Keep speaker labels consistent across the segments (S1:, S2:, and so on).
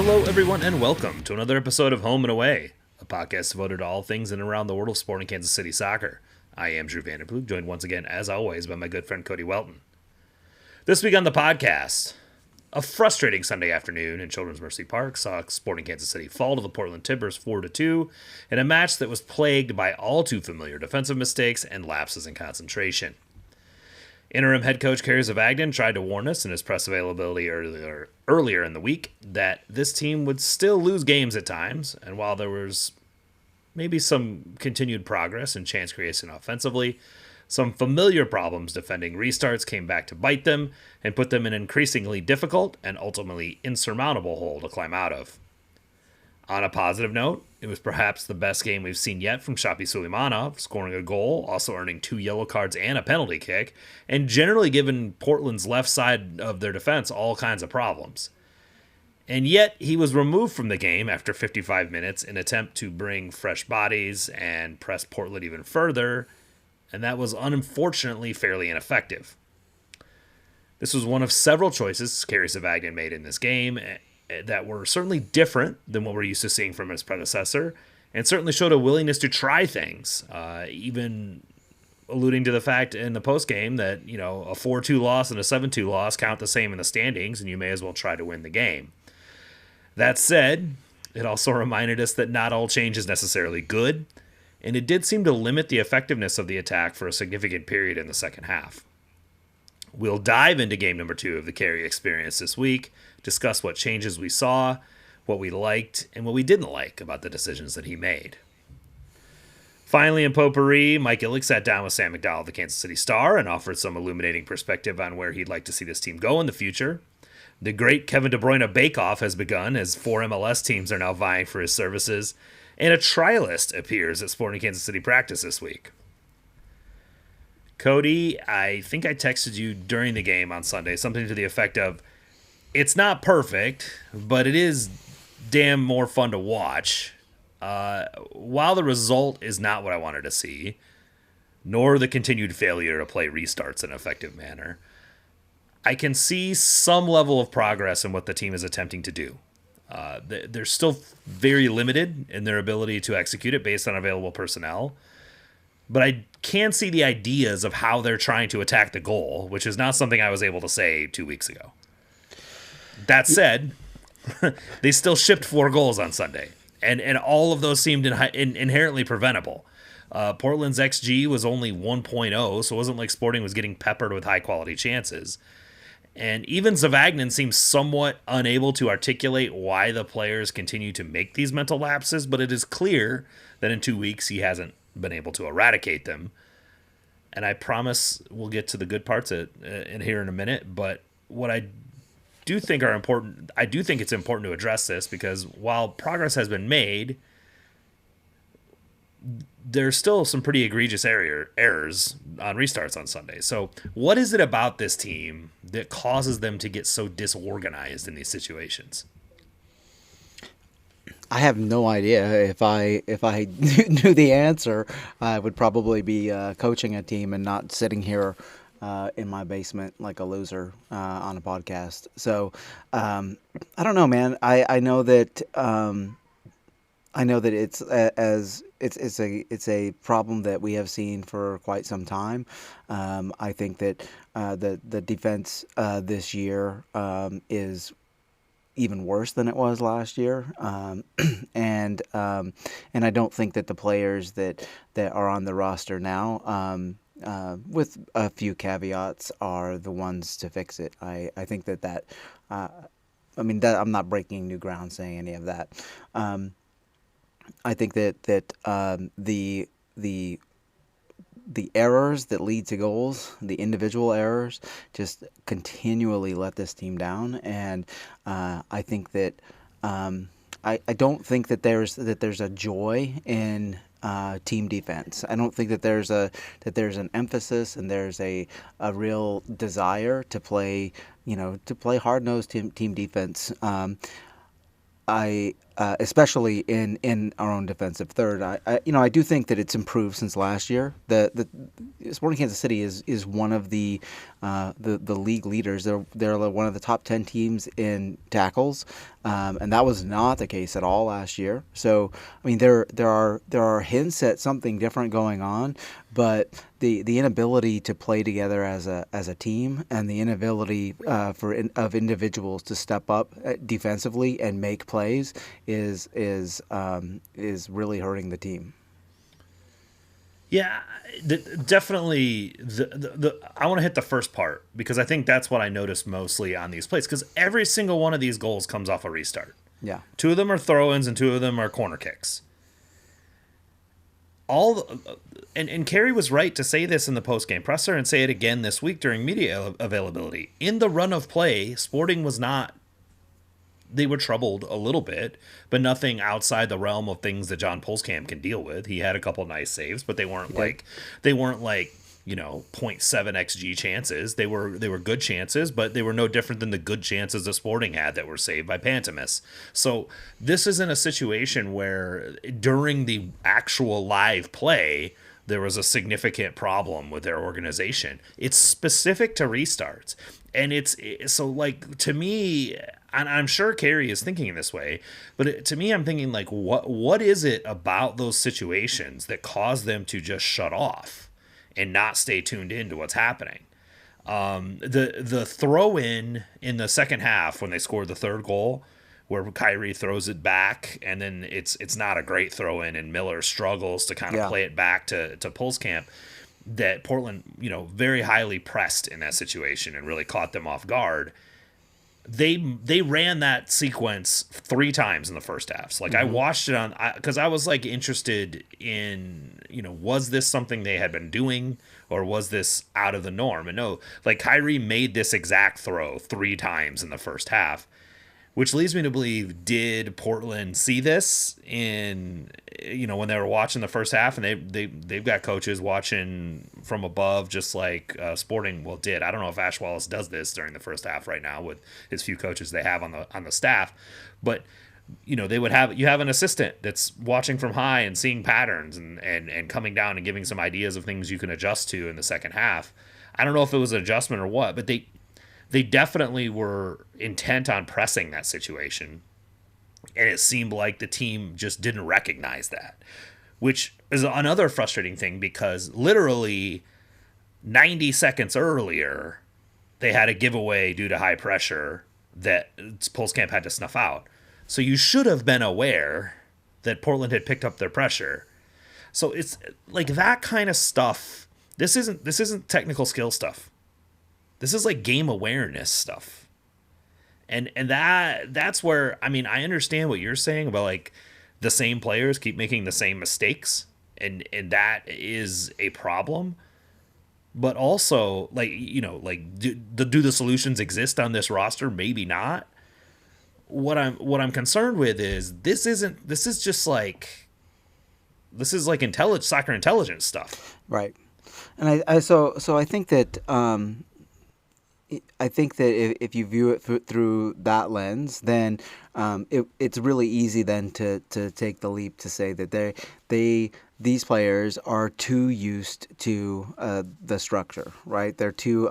S1: Hello, everyone, and welcome to another episode of Home and Away, a podcast devoted to all things in and around the world of sporting Kansas City soccer. I am Drew Vanderploeg, joined once again, as always, by my good friend Cody Welton. This week on the podcast, a frustrating Sunday afternoon in Children's Mercy Park saw Sporting Kansas City fall to the Portland Timbers 4-2 in a match that was plagued by all too familiar defensive mistakes and lapses in concentration. Interim head coach Kerry Zavagnin tried to warn us in his press availability earlier in the week that this team would still lose games at times, and while there was maybe some continued progress in chance creation offensively, some familiar problems defending restarts came back to bite them and put them in an increasingly difficult and ultimately insurmountable hole to climb out of. On a positive note, it was perhaps the best game we've seen yet from Shapi Suleymanov, scoring a goal, also earning 2 yellow cards and a penalty kick, and generally giving Portland's left side of their defense all kinds of problems. And yet, he was removed from the game after 55 minutes in an attempt to bring fresh bodies and press Portland even further, and that was unfortunately fairly ineffective. This was one of several choices Kerry Zavagnin made in this game that were certainly different than what we're used to seeing from his predecessor, and certainly showed a willingness to try things, even alluding to the fact in the postgame that, a 4-2 loss and a 7-2 loss count the same in the standings, and you may as well try to win the game. That said, it also reminded us that not all change is necessarily good, and it did seem to limit the effectiveness of the attack for a significant period in the second half. We'll dive into game number 2 of the Kerry experience this week, discuss what changes we saw, what we liked, and what we didn't like about the decisions that he made. Finally, in potpourri, Mike Illick sat down with Sam McDowell of the Kansas City Star and offered some illuminating perspective on where he'd like to see this team go in the future. The great Kevin De Bruyne bake-off has begun as 4 MLS teams are now vying for his services, and a trialist appears at Sporting Kansas City practice this week. Cody, I think I texted you during the game on Sunday, something to the effect of, it's not perfect, but it is damn more fun to watch. While the result is not what I wanted to see, nor the continued failure to play restarts in an effective manner, I can see some level of progress in what the team is attempting to do. They're still very limited in their ability to execute it based on available personnel, but I can see the ideas of how they're trying to attack the goal, which is not something I was able to say 2 weeks ago. That said, they still shipped 4 goals on Sunday, and all of those seemed inherently preventable. Portland's XG was only 1.0, so it wasn't like Sporting was getting peppered with high-quality chances. And even Zavagnin seems somewhat unable to articulate why the players continue to make these mental lapses, but it is clear that in 2 weeks he hasn't been able to eradicate them. And I promise we'll get to the good parts in here in a minute, but what I do think are important, I do think it's important to address this because while progress has been made, there's still some pretty egregious errors on restarts on Sunday. So what is it about this team that causes them to get so disorganized in these situations?
S2: I have no idea. If I knew the answer, I would probably be coaching a team and not sitting here in my basement like a loser on a podcast. So I don't know, man. I know that it's a problem that we have seen for quite some time. I think that the defense this year is even worse than it was last year, and I don't think that the players that are on the roster now, with a few caveats, are the ones to fix it. I think that I'm not breaking new ground saying any of that. I think that the errors that lead to goals, the individual errors, just continually let this team down. And I think that I don't think that there's a joy in team defense. I don't think that there's an emphasis and there's a real desire to play hard-nosed team defense. I especially in our own defensive third. I do think that it's improved since last year. The Sporting Kansas City is one of the league leaders. They're one of the top 10 teams in tackles, and that was not the case at all last year. So I mean there are hints at something different going on, but the inability to play together as a team, and the inability of individuals to step up defensively and make plays is really hurting the team.
S1: Yeah, definitely. I want to hit the first part because I think that's what I noticed mostly on these plays, because every single one of these goals comes off a restart.
S2: Yeah.
S1: Two of them are throw-ins and two of them are corner kicks. And Kerry was right to say this in the post-game presser and say it again this week during media availability. In the run of play, Sporting was not. They were troubled a little bit, but nothing outside the realm of things that John Pulskamp can deal with. He had a couple nice saves, but they weren't like zero point 0.7 xG chances. They were good chances, but they were no different than the good chances the Sporting had that were saved by Pantemis. So this isn't a situation where during the actual live play there was a significant problem with their organization. It's specific to restarts. And it's so, like, to me, and I'm sure Kerry is thinking in this way, but to me, I'm thinking, like, what is it about those situations that cause them to just shut off and not stay tuned into what's happening? The throw in the second half when they scored the third goal, where Kyrie throws it back, and then it's not a great throw in, and Miller struggles to kind of play it back to Pulskamp. That Portland, very highly pressed in that situation and really caught them off guard. They ran that sequence 3 times in the first half. So, like, I watched it because I was, like, interested in, was this something they had been doing, or was this out of the norm? And no, like, Kyrie made this exact throw 3 times in the first half, which leads me to believe, did Portland see this in, when they were watching the first half, and they've got coaches watching from above, just like Sporting did. I don't know if Ash Wallace does this during the first half right now with his few coaches they have on the staff, but they would have an assistant that's watching from high and seeing patterns and coming down and giving some ideas of things you can adjust to in the second half. I don't know if it was an adjustment or what, but they definitely were intent on pressing that situation. And it seemed like the team just didn't recognize that, which is another frustrating thing, because literally 90 seconds earlier, they had a giveaway due to high pressure that Pulskamp had to snuff out. So you should have been aware that Portland had picked up their pressure. So it's like that kind of stuff. This isn't technical skill stuff. This is like game awareness stuff. And that's where, I mean, I understand what you're saying about, like, the same players keep making the same mistakes, and that is a problem. But also, like, do the solutions exist on this roster? Maybe not. What I'm concerned with is this is like soccer intelligence stuff.
S2: Right. And I think that if you view it through that lens, then it's really easy then to take the leap to say that these players are too used to the structure, right? They're too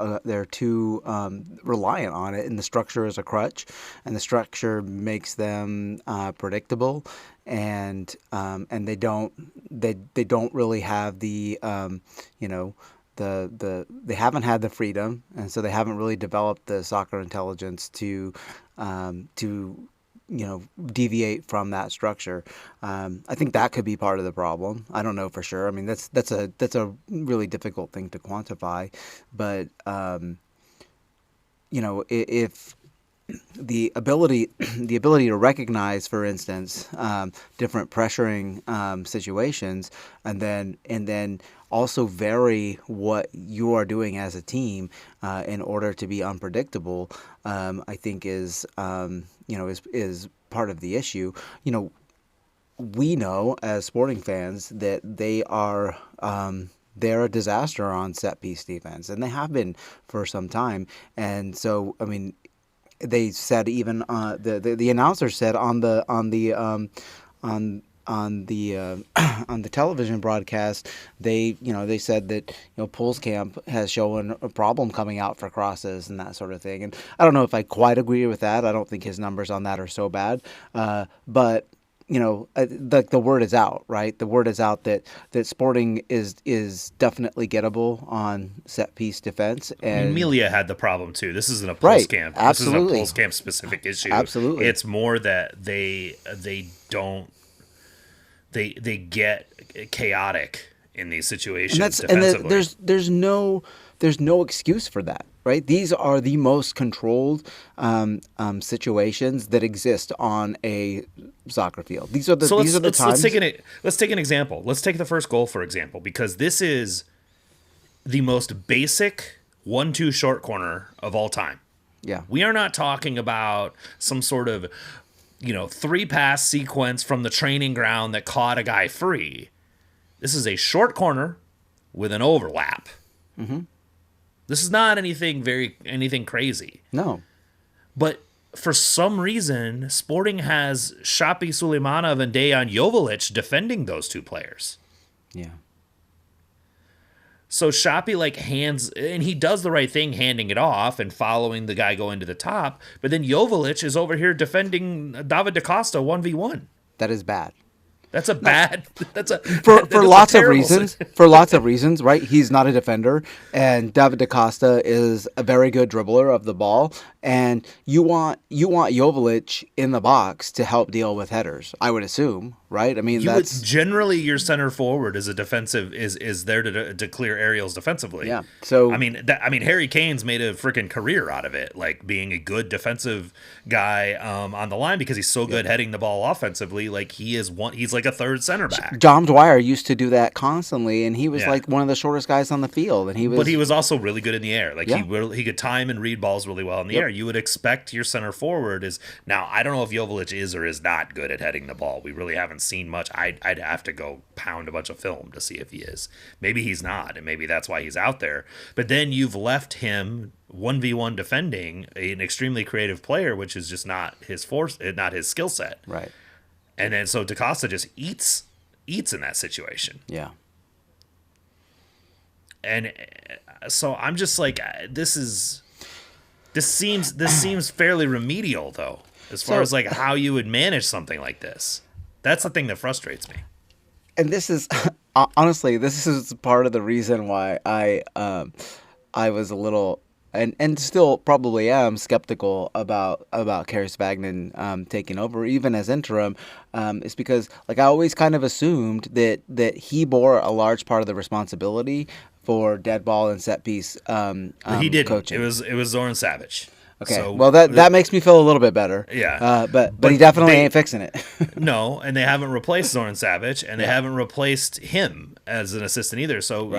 S2: reliant on it, and the structure is a crutch, and the structure makes them predictable, and they don't really have the they haven't had the freedom, and so they haven't really developed the soccer intelligence to deviate from that structure. I think that could be part of the problem. I don't know for sure. I mean, that's a really difficult thing to quantify, but if the ability to recognize, for instance, different pressuring situations, and then also vary what you are doing as a team in order to be unpredictable, I think is part of the issue. We know as Sporting fans that they're a disaster on set piece defense, and they have been for some time. And so, I mean, they said even the announcer said on the on on the on the television broadcast, they said that Pool's camp has shown a problem coming out for crosses and that sort of thing. And I don't know if I quite agree with that. I don't think his numbers on that are so bad, but the word is out, right? The word is out that Sporting is definitely gettable on set piece defense. And
S1: I mean, Melia had the problem too. This isn't a
S2: Right,
S1: Pulse camp.
S2: absolutely.
S1: This isn't a Pulse camp specific issue.
S2: Absolutely.
S1: It's more that they don't they get chaotic in these situations defensively.
S2: There's no excuse for that, right? These are the most controlled situations that exist on a soccer field. These are the times.
S1: Let's take an example. Let's take the first goal for example, because this is the most basic 1-2 short corner of all time.
S2: Yeah,
S1: We are not talking about some sort of 3-pass sequence from the training ground that caught a guy free. This is a short corner with an overlap.
S2: Mm-hmm.
S1: This is not anything crazy.
S2: No.
S1: But for some reason, Sporting has Shapi Suleymanov and Dejan Joveljic defending those two players.
S2: Yeah.
S1: So Shapi hands, and he does the right thing handing it off and following the guy going to the top. But then Joveljic is over here defending David DaCosta 1v1.
S2: That is bad.
S1: That's a bad.
S2: For lots of reasons. For lots of reasons, right? He's not a defender, and David DaCosta is a very good dribbler of the ball. And you want Joveljic in the box to help deal with headers, I would assume, right? I mean,
S1: generally your center forward is a defensive is there to clear aerials defensively.
S2: Yeah. So
S1: I mean Harry Kane's made a freaking career out of it, being a good defensive guy on the line because he's so good heading the ball offensively. He's like a third center back.
S2: Dom Dwyer used to do that constantly, and he was one of the shortest guys on the field, and
S1: but he was also really good in the air. He could time and read balls really well in the air. You would expect your center forward is now. I don't know if Joveljic is or is not good at heading the ball. We really haven't seen much. I'd have to go pound a bunch of film to see if he is. Maybe he's not, and maybe that's why he's out there. But then you've left him 1v1 defending an extremely creative player, which is just not his force, not his skill set.
S2: Right.
S1: And then so DaCosta just eats in that situation.
S2: Yeah.
S1: And so I'm just this seems fairly remedial though, as far as how you would manage something like this. That's the thing that frustrates me.
S2: And this is honestly, this is part of the reason why I was a little and still probably am skeptical about Kerry Zavagnin taking over even as interim, is because I always kind of assumed that he bore a large part of the responsibility for dead ball and set piece
S1: he didn't.
S2: Coaching.
S1: It was Zoran Savic.
S2: Okay,
S1: so,
S2: well that makes me feel a little bit better.
S1: Yeah,
S2: but he definitely ain't fixing it.
S1: No, and they haven't replaced Zoran Savic, and they haven't replaced him as an assistant either. So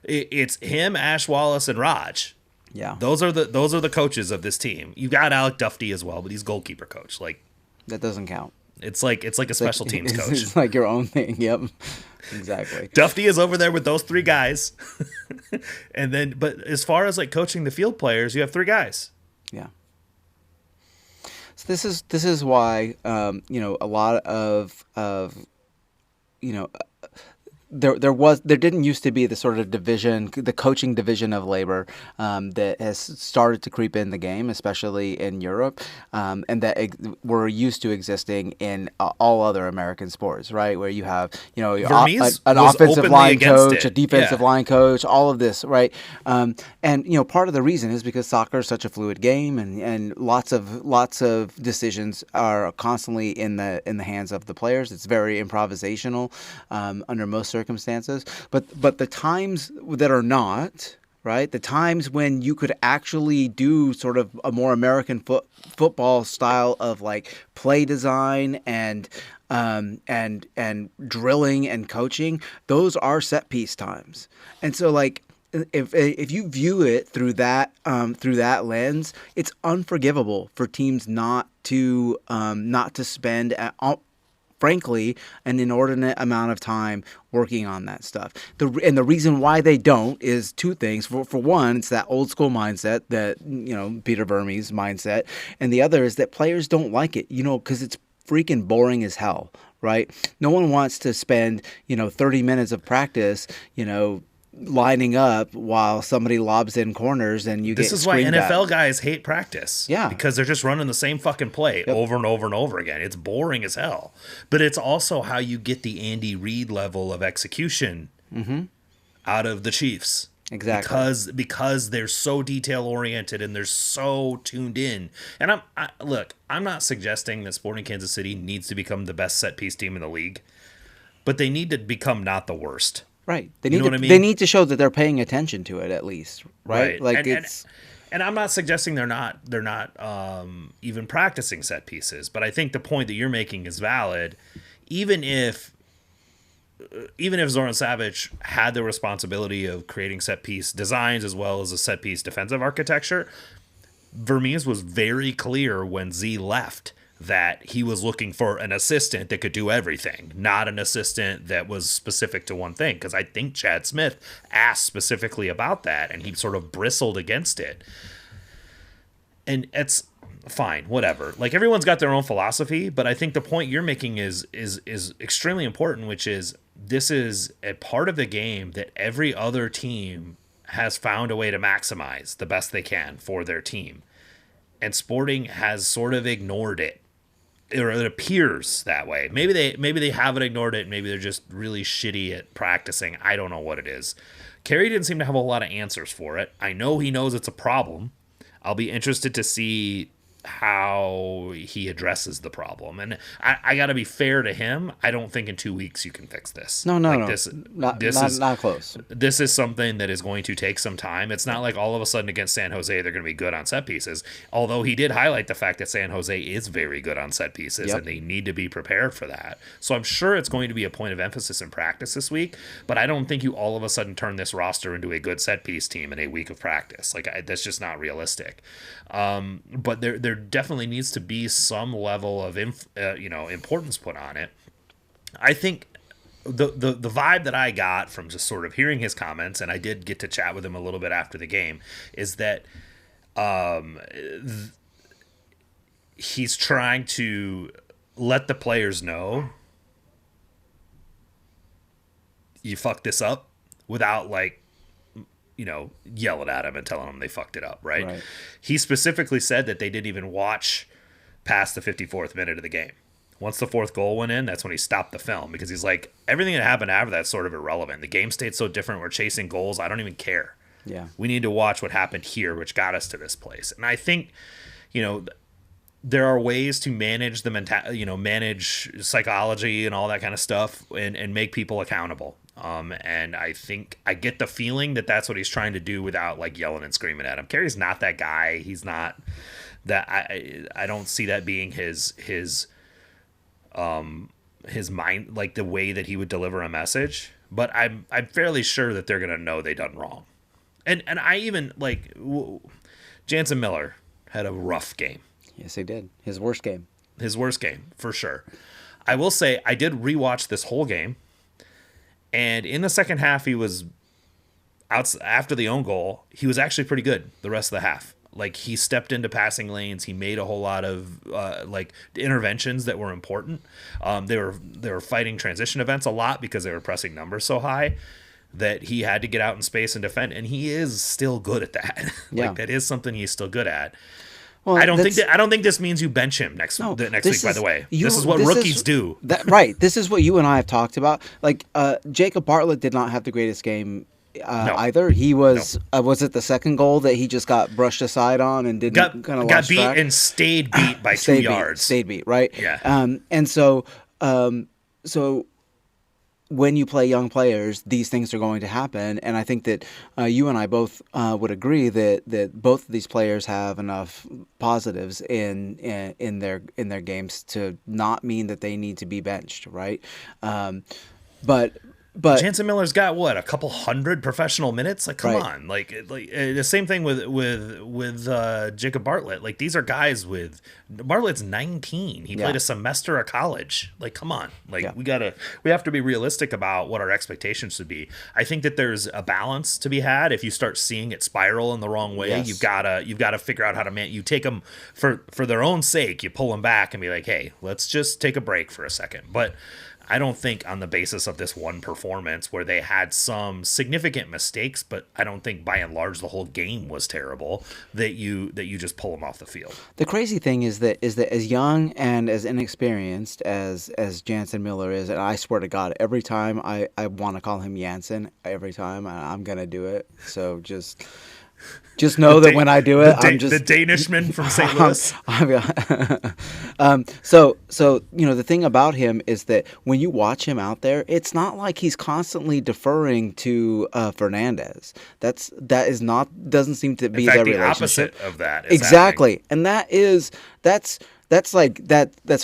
S1: it's him, Ash Wallace, and Raj.
S2: Yeah,
S1: those are the coaches of this team. You got Alec Duffy as well, but he's goalkeeper coach.
S2: That doesn't count.
S1: It's like a special teams coach.
S2: It's like your own thing. Yep, exactly.
S1: Duffy is over there with those three guys, and then but as far as coaching the field players, you have three guys.
S2: Yeah. So this is why a lot of there didn't used to be the sort of division, the coaching division of labor that has started to creep in the game, especially in Europe, and that we're used to existing in all other American sports, right? Where you have an offensive line coach, a defensive line coach, all of this, right? And part of the reason is because soccer is such a fluid game, and lots of decisions are constantly in the hands of the players. It's very improvisational under most circumstances, but the times that are not, right, the times when you could actually do sort of a more American football style of play design and drilling and coaching, those are set piece times. And so if you view it through that lens, it's unforgivable for teams not to spend frankly, an inordinate amount of time working on that stuff. And the reason why they don't is two things. For one, it's that old school mindset that, Peter Vermes mindset. And the other is that players don't like it, because it's freaking boring as hell, right? No one wants to spend, 30 minutes of practice, lining up while somebody lobs in corners and you
S1: this
S2: get
S1: is why
S2: screamed
S1: NFL
S2: at.
S1: guys hate practice.
S2: Yeah.
S1: Because they're just running the same fucking play over and over and over again. It's boring as hell. But it's also how you get the Andy Reid level of execution out of the Chiefs.
S2: Exactly.
S1: Because they're so detail oriented and they're so tuned in. And I'm not suggesting that Sporting Kansas City needs to become the best set piece team in the league, but they need to become not the worst.
S2: Right.
S1: You know what I mean?
S2: They need to show that they're paying attention to it at least, right? Like
S1: and I'm not suggesting they're not even practicing set pieces, but I think the point that you're making is valid. Even if Zoran Savic had the responsibility of creating set piece designs as well as a set piece defensive architecture, Vermes was very clear when Z left that he was looking for an assistant that could do everything, not an assistant that was specific to one thing. Because I think Chad Smith asked specifically about that, and he sort of bristled against it. And it's fine, whatever. Like, everyone's got their own philosophy, but I think the point you're making is extremely important, which is this is a part of the game that every other team has found a way to maximize the best they can for their team. And Sporting has sort of ignored it. Or it appears that way. Maybe they haven't ignored it. Maybe they're just really shitty at practicing. I don't know what it is. Kerry didn't seem to have a lot of answers for it. I know he knows it's a problem. I'll be interested to see how he addresses the problem. And I got to be fair to him. I don't think in 2 weeks you can fix this.
S2: No. Not close.
S1: This is something that is going to take some time. It's not like all of a sudden against San Jose they're going to be good on set pieces. Although he did highlight the fact that San Jose is very good on set pieces, and they need to be prepared for that. So I'm sure it's going to be a point of emphasis in practice this week. But I don't think you all of a sudden turn this roster into a good set piece team in a week of practice. That's just not realistic. But there definitely needs to be some level of importance put on it. I think the vibe that I got from just sort of hearing his comments, and I did get to chat with him a little bit after the game, is that he's trying to let the players know you fucked this up without yelling at him and telling them they fucked it up, right? He specifically said that they didn't even watch past the 54th minute of the game. Once the fourth goal went in, that's when he stopped the film, because he's like, everything that happened after that's sort of irrelevant. The game stayed so different. We're chasing goals. I don't even care.
S2: Yeah.
S1: We need to watch what happened here, which got us to this place. And I think, there are ways to manage the manage psychology and all that kind of stuff and make people accountable. And I think I get the feeling that that's what he's trying to do without yelling and screaming at him. Kerry's not that guy. He's not that. I don't see that being his mind, the way that he would deliver a message. But I'm fairly sure that they're gonna know they done wrong. And I even Jansen Miller had a rough game.
S2: Yes, he did. His worst game.
S1: For sure. I will say I did rewatch this whole game. And in the second half, he was after the own goal. He was actually pretty good the rest of the half. He stepped into passing lanes. He made a whole lot of interventions that were important. They were fighting transition events a lot because they were pressing numbers so high that he had to get out in space and defend. And he is still good at that. That is something he's still good at. Well, I don't think this means you bench him next week. By the way, this is what rookies do.
S2: Right. This is what you and I have talked about. Jacob Bartlett did not have the greatest game either. He was. Was it the second goal that he just got brushed aside on and didn't kind of
S1: got beat track? And stayed beat by 2 yards.
S2: Stayed beat. Right.
S1: Yeah.
S2: And so when you play young players, these things are going to happen. And I think that you and I both would agree that both of these players have enough positives in their games to not mean that they need to be benched, right? But But
S1: Jansen Miller's got what, a couple hundred professional minutes? Like, come
S2: Right.
S1: on, like the same thing with Jacob Bartlett. Like, these are guys with Bartlett's 19. He played a semester of college. Like, come on, like we have to be realistic about what our expectations should be. I think that there's a balance to be had. If you start seeing it spiral in the wrong way,
S2: Yes.
S1: you've gotta figure out how to you take them for their own sake. You pull them back and be like, hey, let's just take a break for a second, but. I don't think on the basis of this one performance where they had some significant mistakes, but I don't think by and large the whole game was terrible that you just pull them off the field.
S2: the crazy thing is that as young and as inexperienced as Jansen Miller is, and I swear to God, every time I want to call him Jansen, every time I'm gonna do it. So just know that when I do it, I'm just
S1: the Danishman from St. Louis.
S2: So the thing about him is that when you watch him out there, it's not like he's constantly deferring to Fernandez. Doesn't seem to be
S1: In fact,
S2: their
S1: the
S2: relationship.
S1: opposite of that is
S2: Exactly, and that's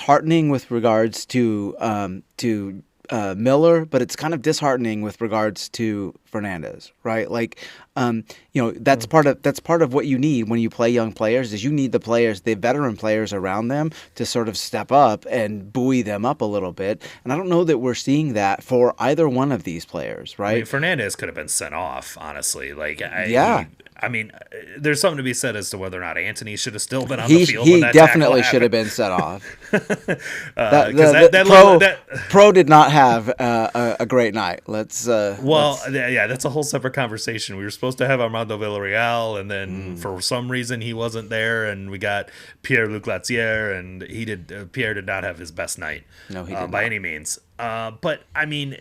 S2: heartening with regards to Miller, but it's kind of disheartening with regards to Fernandez, right? Like, that's part of what you need when you play young players is you need the veteran players around them to sort of step up and buoy them up a little bit. And I don't know that we're seeing that for either one of these players, right?
S1: I mean, Fernandez could have been sent off, honestly. Like, I mean, there's something to be said as to whether or not Antony should have still been on the field.
S2: He
S1: when that
S2: definitely
S1: tackle
S2: should have
S1: happened.
S2: been set off.
S1: Pro
S2: did not have a great night. That's
S1: a whole separate conversation. We were supposed to have Armando Villarreal, and then for some reason he wasn't there, and we got Pierre-Luc Latier, and Pierre did not have his best night.
S2: No, he did
S1: by
S2: not.
S1: any means. But I mean,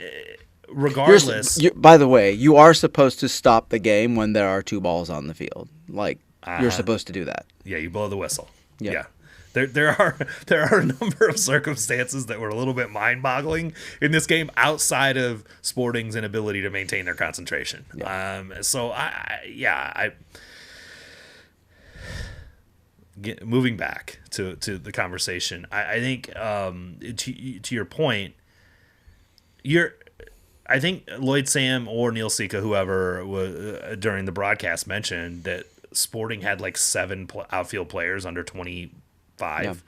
S1: regardless,
S2: by the way, you are supposed to stop the game when there are two balls on the field. Like, you're supposed to do that.
S1: Yeah, you blow the whistle.
S2: Yeah.
S1: Yeah. There are a number of circumstances that were a little bit mind-boggling in this game outside of Sporting's inability to maintain their concentration.
S2: Yeah.
S1: Moving back to the conversation, I think to your point, I think Lloyd Sam or Neil Sika, whoever was during the broadcast, mentioned that Sporting had like 7 outfield players under 25,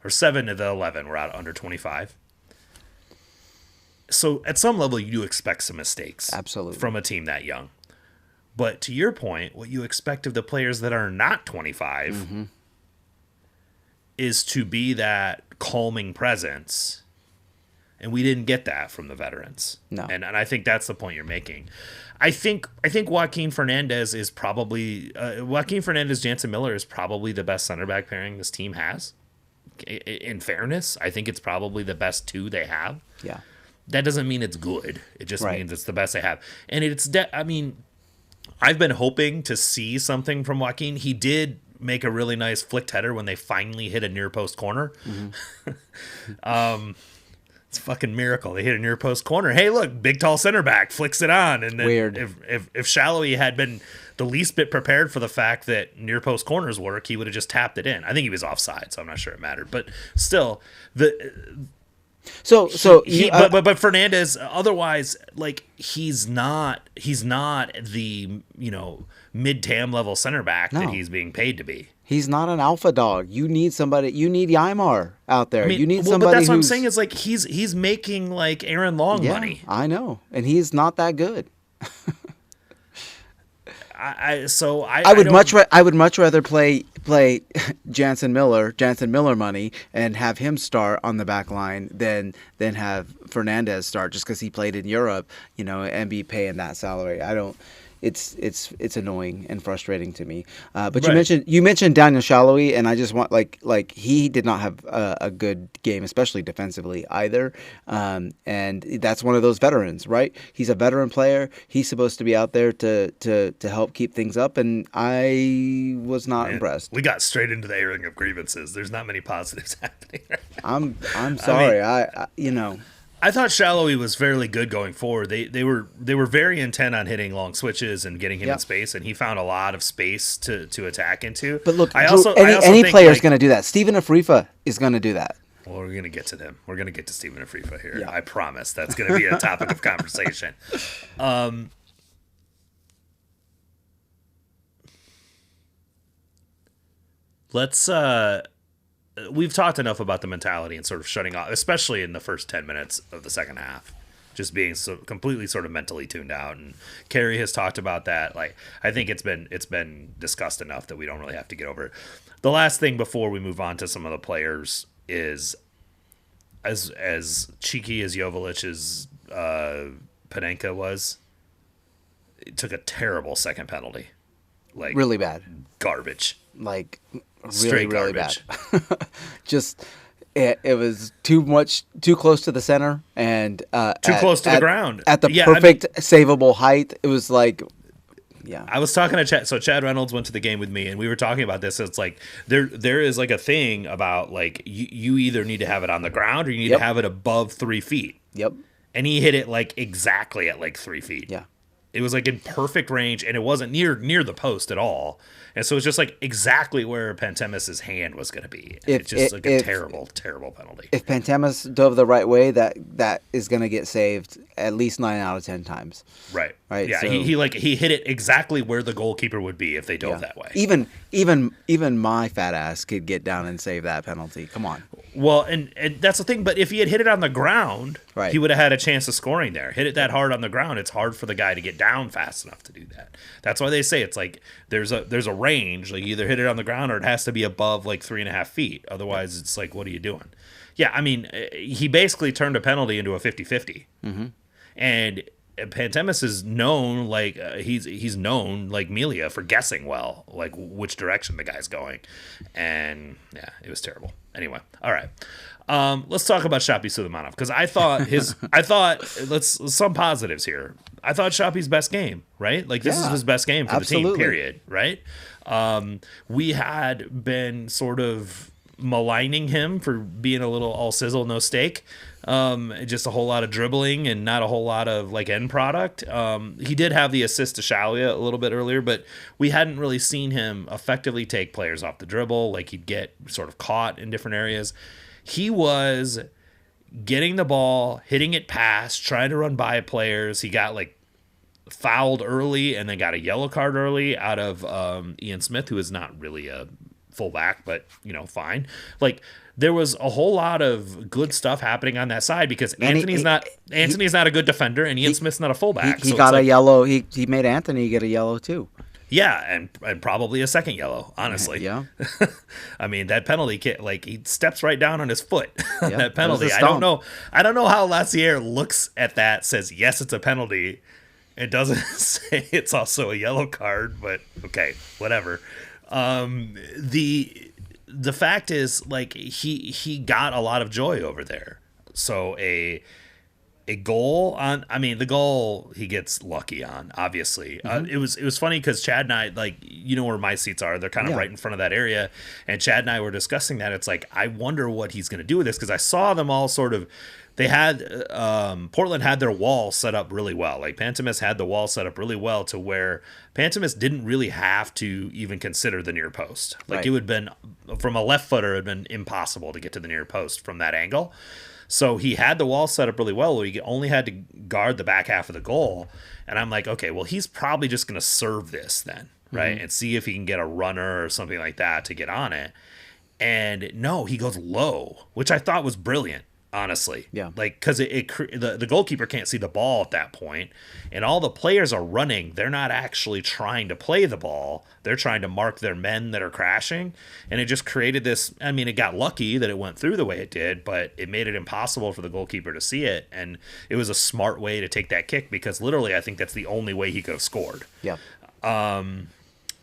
S1: or 7 of the 11 were out under 25. So at some level, you do expect some mistakes,
S2: Absolutely,
S1: from a team that young. But to your point, what you expect of the players that are not 25 is to be that calming presence. And we didn't get that from the veterans.
S2: No.
S1: And I think that's the point you're making. I think Joaquin Fernandez is probably Jansen Miller is probably the best center back pairing this team has. In fairness, I think it's probably the best 2 they have.
S2: Yeah.
S1: That doesn't mean it's good. It just
S2: Right.
S1: means it's the best they have. And I've been hoping to see something from Joaquin. He did make a really nice flicked header when they finally hit a near post corner. It's a fucking miracle. They hit a near post corner. Hey, look, big tall center back flicks it on. And then
S2: Weird.
S1: If Shallowy had been the least bit prepared for the fact that near post corners work, he would have just tapped it in. I think he was offside, so I'm not sure it mattered. But still, but Fernandez, otherwise, like, he's not the mid-tam level center back that he's being paid to be.
S2: He's not an alpha dog. You need somebody. You need Ymar out there. You need somebody.
S1: But that's what I'm saying is, like, he's making like Aaron Long money.
S2: I know, and he's not that good.
S1: I
S2: would much rather play Jansen Miller money and have him start on the back line than have Fernandez start just because he played in Europe, and be paying that salary. I don't. It's annoying and frustrating to me. But
S1: Right.
S2: you mentioned Daniel Shallowy, and I just want like he did not have a good game, especially defensively either. And that's one of those veterans, right? He's a veteran player. He's supposed to be out there to help keep things up, and I was not impressed.
S1: We got straight into the airing of grievances. There's not many positives happening right now.
S2: I'm sorry.
S1: I thought Shallowy was fairly good going forward. They were very intent on hitting long switches and getting him in space, and he found a lot of space to attack into.
S2: But look,
S1: any
S2: player is
S1: think,
S2: going to do that. Steven Afrifa is going to do that.
S1: Well, we're gonna get to them. We're gonna get to Stephen Afrifa here.
S2: Yeah.
S1: I promise. That's gonna be a topic of conversation. Let's. We've talked enough about the mentality and sort of shutting off, especially in the first 10 minutes of the second half, just being so completely sort of mentally tuned out. And Kerry has talked about that. Like, I think it's been discussed enough that we don't really have to get over it. The last thing before we move on to some of the players is, as cheeky as Jovelic's Panenka was, it took a terrible second penalty. Like,
S2: really bad.
S1: Garbage.
S2: Like, really,
S1: Straight
S2: really
S1: garbage.
S2: bad. Just, it was too close to the center and
S1: Too close to the ground.
S2: At the perfect savable height. It was like, yeah.
S1: I was talking to Chad. So Chad Reynolds went to the game with me, and we were talking about this. It's like there is like a thing about like you either need to have it on the ground or you need to have it above 3 feet.
S2: Yep.
S1: And he hit it like exactly at like 3 feet.
S2: Yeah.
S1: It was like in perfect range, and it wasn't near the post at all. And so it's just like exactly where Pantemis's hand was going to be. It's just like a terrible, terrible penalty.
S2: If Pantemis dove the right way, that is going to get saved at least 9 out of 10 times.
S1: Right.
S2: Right.
S1: Yeah.
S2: So,
S1: he hit it exactly where the goalkeeper would be if they dove that way.
S2: Even my fat ass could get down and save that penalty. Come on.
S1: Well, and that's the thing. But if he had hit it on the ground,
S2: right,
S1: he would have had a chance of scoring there. Hit it that hard on the ground, it's hard for the guy to get down fast enough to do that. That's why they say it's like there's a range. Like, you either hit it on the ground or it has to be above like 3.5 feet. Otherwise, it's like, what are you doing? Yeah, I mean, he basically turned a penalty into a 50-50. Mm-hmm. And Pantemis is known, like he's known like Melia for guessing well, like which direction the guy's going, and yeah, it was terrible. Anyway, all right, let's talk about Shapi Suleymanov, because I thought let's some positives here. I thought Shapi's best game, right? Like, this is his best game for the team, period, right? We had been sort of maligning him for being a little all sizzle no steak. Just a whole lot of dribbling and not a whole lot of like end product. He did have the assist to Shalia a little bit earlier, but we hadn't really seen him effectively take players off the dribble. Like, he'd get sort of caught in different areas. He was getting the ball, hitting it past, trying to run by players. He got like fouled early and then got a yellow card early out of Ian Smith, who is not really a fullback, but fine. Like, there was a whole lot of good stuff happening on that side, because Anthony's not a good defender, and Ian Smith's not a fullback.
S2: He got a yellow. He made Anthony get a yellow too.
S1: Yeah, and probably a second yellow, honestly.
S2: Yeah.
S1: I mean, that penalty kick, like, he steps right down on his foot on that penalty. I don't know how Lassiere looks at that, says yes, it's a penalty. It doesn't say it's also a yellow card, but okay, whatever. The fact is, like, he got a lot of joy over there. So a goal on, I mean, the goal he gets lucky on, obviously. Mm-hmm. It was funny because Chad and I, like, where my seats are, they're kind of right in front of that area, and Chad and I were discussing that. It's like, I wonder what he's going to do with this, because I saw them all sort of. They had Portland had their wall set up really well. Like, Pantemis had the wall set up really well to where Pantemis didn't really have to even consider the near post. Like, It would have been, from a left footer, it would have been impossible to get to the near post from that angle. So he had the wall set up really well, where he only had to guard the back half of the goal. And I'm like, okay, well, he's probably just going to serve this then, right? Mm-hmm. And see if he can get a runner or something like that to get on it. And no, he goes low, which I thought was brilliant. Honestly,
S2: yeah,
S1: like, because the goalkeeper can't see the ball at that point, and all the players are running. They're not actually trying to play the ball; they're trying to mark their men that are crashing, and it just created this. I mean, it got lucky that it went through the way it did, but it made it impossible for the goalkeeper to see it, and it was a smart way to take that kick, because literally, I think that's the only way he could have scored.
S2: Yeah.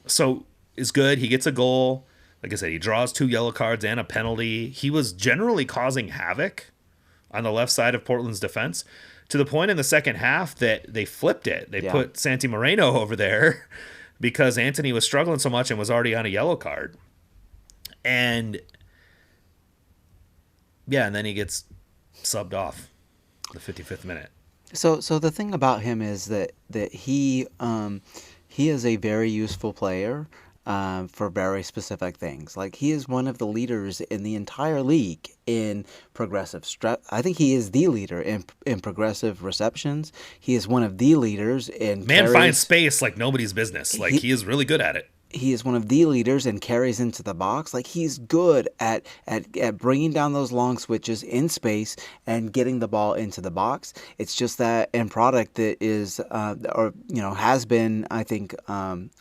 S1: So it's good. He gets a goal. Like I said, he draws 2 yellow cards and a penalty. He was generally causing havoc on the left side of Portland's defense, to the point in the second half that they flipped it. They put Santi Moreno over there because Anthony was struggling so much and was already on a yellow card. And then he gets subbed off the 55th minute.
S2: So the thing about him is that he is a very useful player. for very specific things. Like, he is one of the leaders in the entire league in progressive I think he is the leader in progressive receptions. He is one of the leaders in
S1: Man
S2: carries.
S1: finds space like nobody's business. Like, he is really good at it.
S2: He is one of the leaders and carries into the box. Like, he's good at bringing down those long switches in space and getting the ball into the box. It's just that end product that is, has been, I think,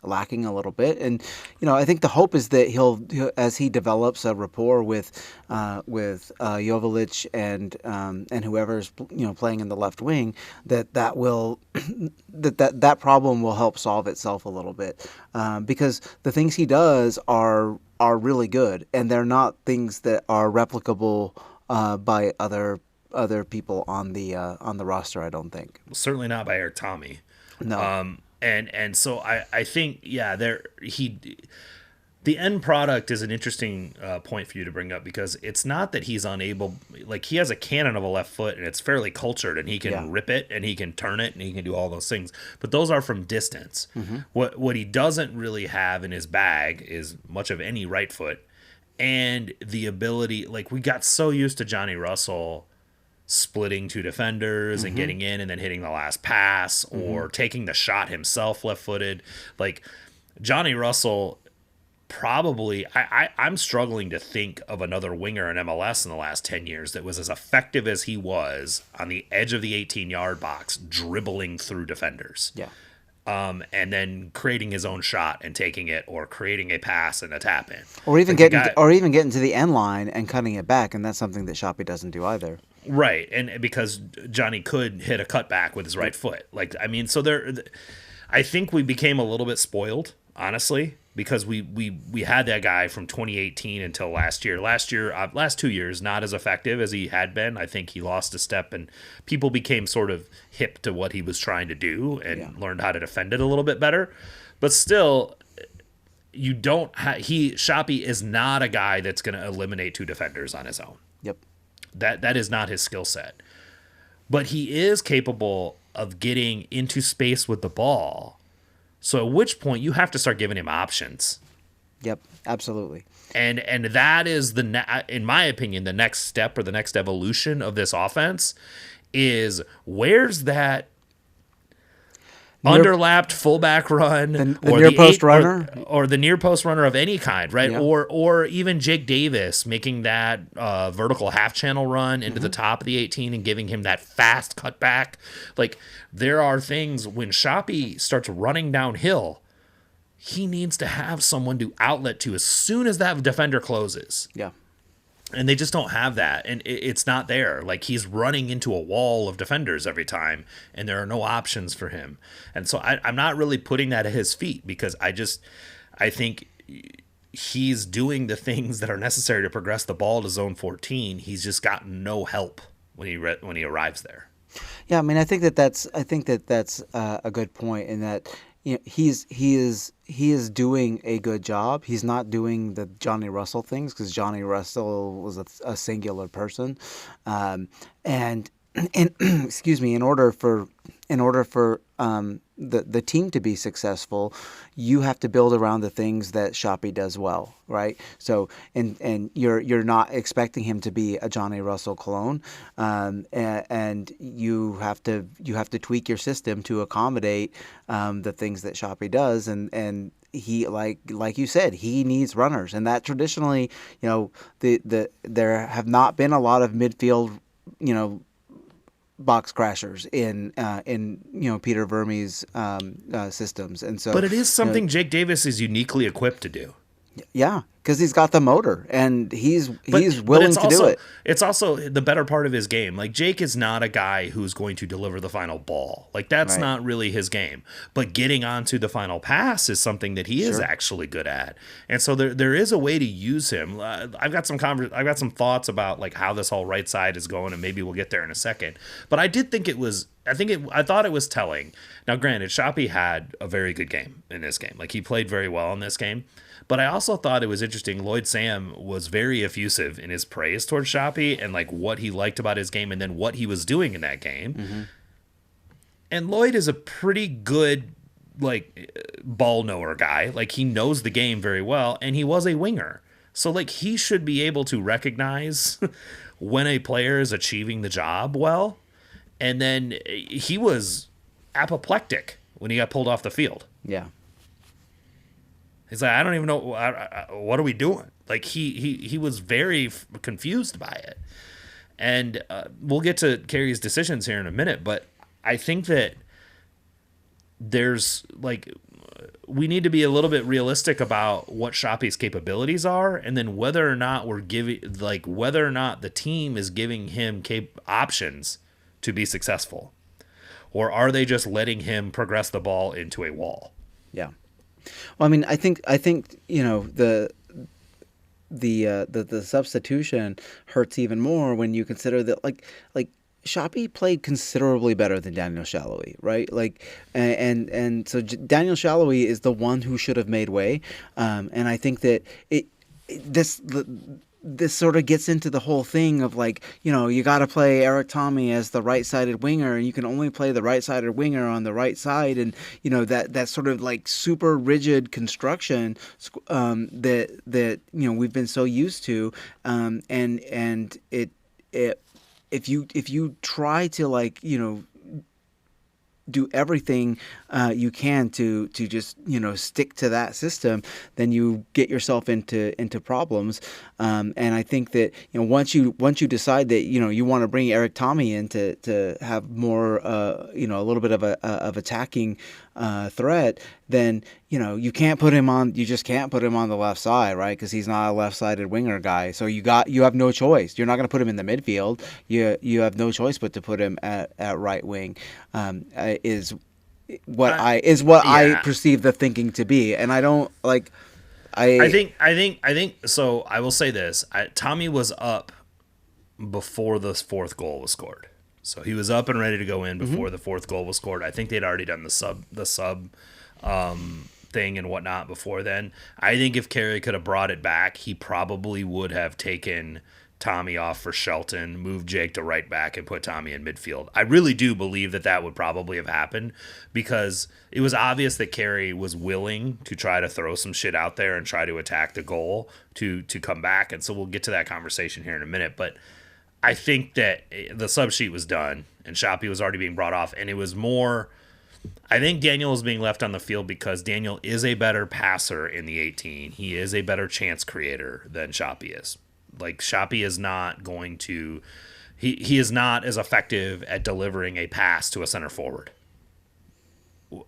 S2: lacking a little bit. And, I think the hope is that he'll as he develops a rapport with Joveljic and whoever's playing in the left wing, that will that problem will help solve itself a little bit, because the things he does are really good, and they're not things that are replicable by other people on the roster. I don't think.
S1: Certainly not by Eric Tommy.
S2: No.
S1: And so I think the end product is an interesting point for you to bring up, because it's not that he's unable. Like, he has a cannon of a left foot, and it's fairly cultured, and he can rip it, and he can turn it, and he can do all those things. But those are from distance. Mm-hmm. What he doesn't really have in his bag is much of any right foot, and the ability. Like, we got so used to Johnny Russell splitting two defenders and getting in and then hitting the last pass, or taking the shot himself left-footed. Like, Johnny Russell. Probably, I'm struggling to think of another winger in MLS in the last 10 years that was as effective as he was on the edge of the 18-yard box, dribbling through defenders.
S2: Yeah.
S1: And then creating his own shot and taking it, or creating a pass and a tap in.
S2: Or even getting to the end line and cutting it back, and that's something that Shapi doesn't do either.
S1: Right, and because Johnny could hit a cutback with his right foot. Like, I mean, so I think we became a little bit spoiled, honestly, because we had that guy from 2018 until last year. Last 2 years, not as effective as he had been. I think he lost a step, and people became sort of hip to what he was trying to do and learned how to defend it a little bit better. But still, Shapi is not a guy that's going to eliminate two defenders on his own.
S2: Yep.
S1: That is not his skill set. But he is capable of getting into space with the ball. So at which point you have to start giving him options.
S2: Yep, absolutely.
S1: And that is in my opinion, the next step or the next evolution of this offense is, where's that underlapped fullback run,
S2: the near post runner,
S1: or the near post runner of any kind, right? Yeah. Or even Jake Davis making that vertical half channel run into the top of the 18 and giving him that fast cutback. Like, there are things when Shapi starts running downhill, he needs to have someone to outlet to as soon as that defender closes.
S2: Yeah.
S1: And they just don't have that, and it's not there. Like, he's running into a wall of defenders every time, and there are no options for him. And so I'm not really putting that at his feet, because I think he's doing the things that are necessary to progress the ball to zone 14. He's just got no help when he arrives there.
S2: Yeah, I mean, I think that's a good point, in that he is doing a good job. He's not doing the Johnny Russell things, because Johnny Russell was a singular person, and excuse me, in order for the team to be successful, you have to build around the things that Shapi does well, right? So, and you're not expecting him to be a Johnny Russell clone, and you have to tweak your system to accommodate the things that Shapi does, and he, like you said, he needs runners, and that traditionally, there have not been a lot of midfield, box crashers in Peter Verme's systems, and so.
S1: But it is something Jake Davis is uniquely equipped to do.
S2: Yeah, because he's got the motor, and he's willing to do it.
S1: It's also the better part of his game. Like, Jake is not a guy who's going to deliver the final ball. Like, that's not really his game. But getting onto the final pass is something that he is actually good at. And so there is a way to use him. I've got some thoughts about, like, how this whole right side is going, and maybe we'll get there in a second. But I did think I thought it was telling. Now, granted, Shapi had a very good game in this game. Like, he played very well in this game. But I also thought it was interesting. Lloyd Sam was very effusive in his praise towards Shapi, and like what he liked about his game, and then what he was doing in that game. Mm-hmm. And Lloyd is a pretty good ball knower guy. Like, he knows the game very well, and he was a winger. So, like, he should be able to recognize when a player is achieving the job well. And then he was apoplectic when he got pulled off the field.
S2: Yeah.
S1: He's like, I don't even know, what are we doing? Like, he was very confused by it. And we'll get to Kerry's decisions here in a minute, but I think that there's, like, we need to be a little bit realistic about what Shapi's capabilities are, and then whether or not whether or not the team is giving him options to be successful. Or are they just letting him progress the ball into a wall?
S2: Yeah. Well, I mean, I think the substitution hurts even more when you consider that like Shapi played considerably better than Daniel Shalhoub, right? Like, and so Daniel Shalhoub is the one who should have made way, and I think that this sort of gets into the whole thing of, like, you got to play Eric Tommy as the right-sided winger, and you can only play the right-sided winger on the right side, and that sort of, like, super rigid construction that we've been so used to, and it if you try to, like, do everything you can to just stick to that system, then you get yourself into problems. And I think that once you decide that you want to bring Eric Tommy in to have more a little bit of attacking threat, then you can't put him on. You just can't put him on the left side, right? Because he's not a left-sided winger guy. So you have no choice. You're not going to put him in the midfield. You have no choice but to put him at right wing. Is what I perceive the thinking to be, and I don't like. I
S1: think so. I will say this: Tommy was up before the fourth goal was scored. So he was up and ready to go in before the fourth goal was scored. I think they'd already done the sub thing and whatnot before then. I think if Kerry could have brought it back, he probably would have taken Tommy off for Shelton, moved Jake to right back, and put Tommy in midfield. I really do believe that would probably have happened, because it was obvious that Kerry was willing to try to throw some shit out there and try to attack the goal to come back. And so we'll get to that conversation here in a minute. But I think that the sub sheet was done and Shapi was already being brought off, and it was more, I think Daniel is being left on the field because Daniel is a better passer in the 18. He is a better chance creator than Shapi is. Like, Shapi is not going to, he is not as effective at delivering a pass to a center forward.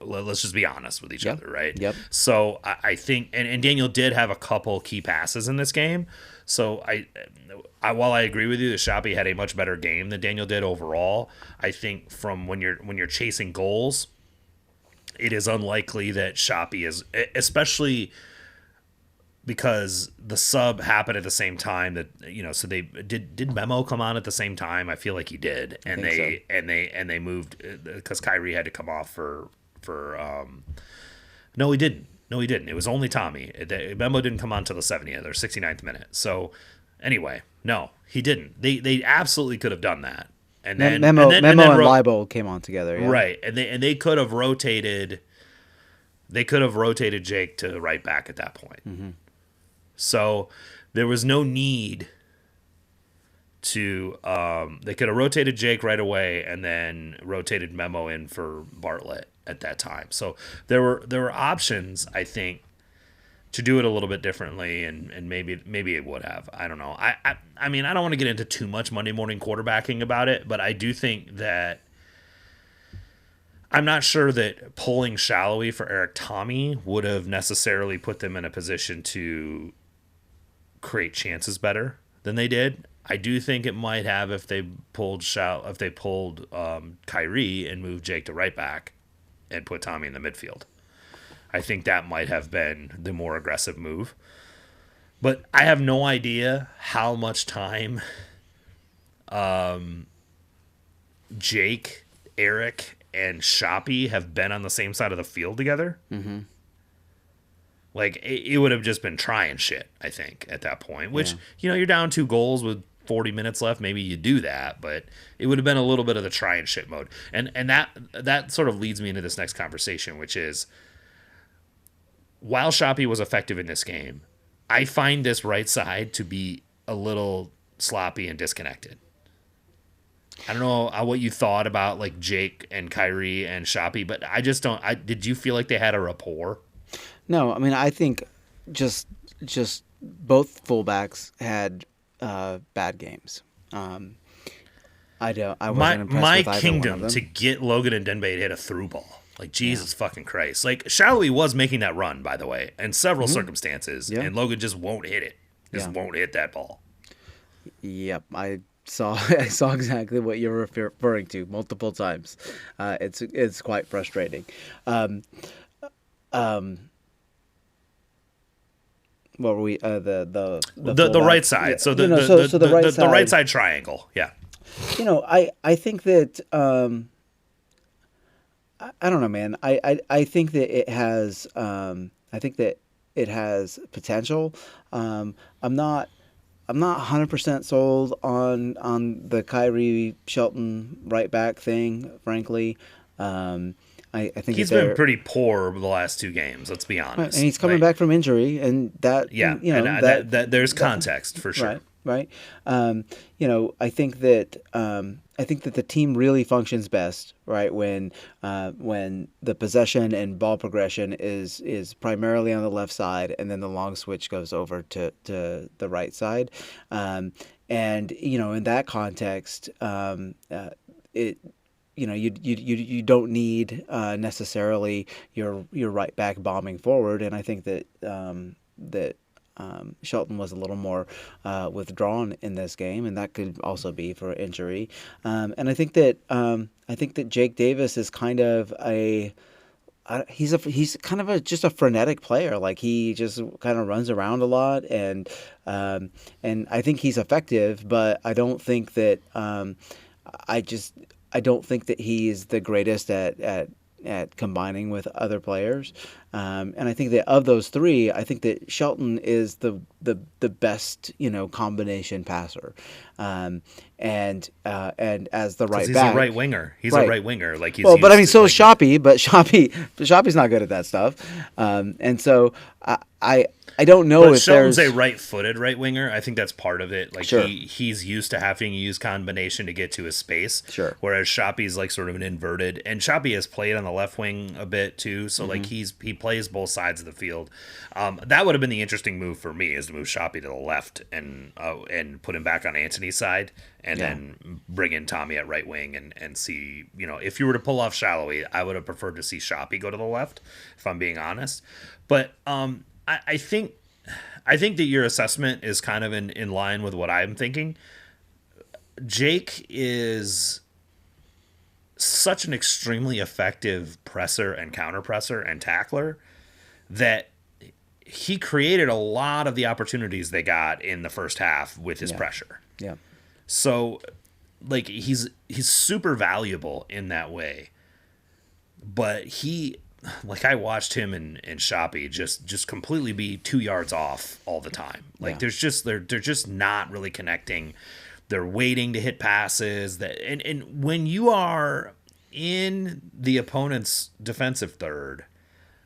S1: Let's just be honest with each other, right?
S2: Yep.
S1: So I think, and Daniel did have a couple key passes in this game. So I while I agree with you that Shapi had a much better game than Daniel did overall, I think from when you're chasing goals, it is unlikely that Shapi is, especially because the sub happened at the same time that, so they did Memo come on at the same time? I feel like he did. And they moved because Kyrie had to come off for no, he didn't. It was only Tommy. Memo didn't come on till the 70th or 69th minute. So anyway, no, he didn't. They absolutely could have done that. And then
S2: Memo and Leibold came on together, yeah.
S1: Right. And they could have rotated Jake to right back at that point. Mm-hmm. So there was no need to they could have rotated Jake right away and then rotated Memo in for Bartlett at that time. So there were options, I think, to do it a little bit differently, and maybe it would have. I don't know. I mean, I don't want to get into too much Monday morning quarterbacking about it, but I do think that I'm not sure that pulling Shalhoub for Eric Tommy would have necessarily put them in a position to create chances better than they did. I do think it might have if they pulled Kyrie and moved Jake to right back and put Tommy in the midfield. I think that might have been the more aggressive move. But I have no idea how much time Jake, Eric, and Shapi have been on the same side of the field together. Mm-hmm. Like, it would have just been trying shit, I think, at that point. Which, you're down 2 goals with 40 minutes left, maybe you do that, but it would have been a little bit of the try and shit mode. And that sort of leads me into this next conversation, which is, while Shapi was effective in this game, I find this right side to be a little sloppy and disconnected. I don't know what you thought about like Jake and Kyrie and Shapi, but I just don't. Did you feel like they had a rapport?
S2: No, I mean, I think just both fullbacks had bad games. I wasn't impressed
S1: My
S2: with either
S1: kingdom
S2: one of
S1: to
S2: them.
S1: get Logan and Denbei to hit a through ball. Like, Jesus fucking Christ. Like, Shallowy was making that run, by the way, in several circumstances,
S2: Yeah.
S1: and Logan just won't hit it. Just
S2: Yeah.
S1: won't hit that ball.
S2: Yep, I saw exactly what you're referring to multiple times. It's quite frustrating. What were we? The
S1: The right
S2: fullback?
S1: side.
S2: Yeah.
S1: So
S2: So the right side.
S1: the right side triangle. Yeah.
S2: I think that I don't know, man. I think that it has potential. I'm not 100% sold on the Kyrie Shelton right back thing, frankly. I think
S1: He's been pretty poor the last two games, let's be honest.
S2: and he's coming back from injury, and that
S1: Yeah,
S2: you know
S1: and that there's context for sure.
S2: right. I think that the team really functions best, right, when the possession and ball progression is primarily on the left side, and then the long switch goes over to the right side, and in that context, it. You don't need necessarily your right back bombing forward, and I think that Shelton was a little more withdrawn in this game, and that could also be for injury. And I think that Jake Davis is kind of he's kind of just a frenetic player. Like, he just kind of runs around a lot, and I think he's effective, but I don't think that I don't think that he's the greatest at combining with other players, and I think that of those three, I think that Shelton is the best combination passer, and as the right
S1: He's
S2: back,
S1: a right winger. He's
S2: Right.
S1: a right winger. Like, he's
S2: but I mean,
S1: used
S2: so
S1: to,
S2: is Shapi, but Shapi's not good at that stuff, and so I don't know
S1: But
S2: if
S1: Shelton's
S2: there's
S1: a right-footed right winger. I think that's part of it. Like,
S2: Sure.
S1: he's used to having to use combination to get to his space.
S2: Sure.
S1: Whereas Shapi's like sort of an inverted, and Shapi has played on the left wing a bit too. So like he plays both sides of the field. That would have been the interesting move for me, is to move Shapi to the left and put him back on Anthony's side, and then bring in Tommy at right wing and see, if you were to pull off Shallowy, I would have preferred to see Shapi go to the left, if I'm being honest. But I think that your assessment is kind of in line with what I'm thinking. Jake is such an extremely effective presser and counter presser and tackler that he created a lot of the opportunities they got in the first half with his pressure.
S2: yeah.
S1: So, like, he's super valuable in that way. But I watched him and Shapi just completely be 2 yards off all the time. Like, they're just not really connecting. They're waiting to hit passes. And when you are in the opponent's defensive third,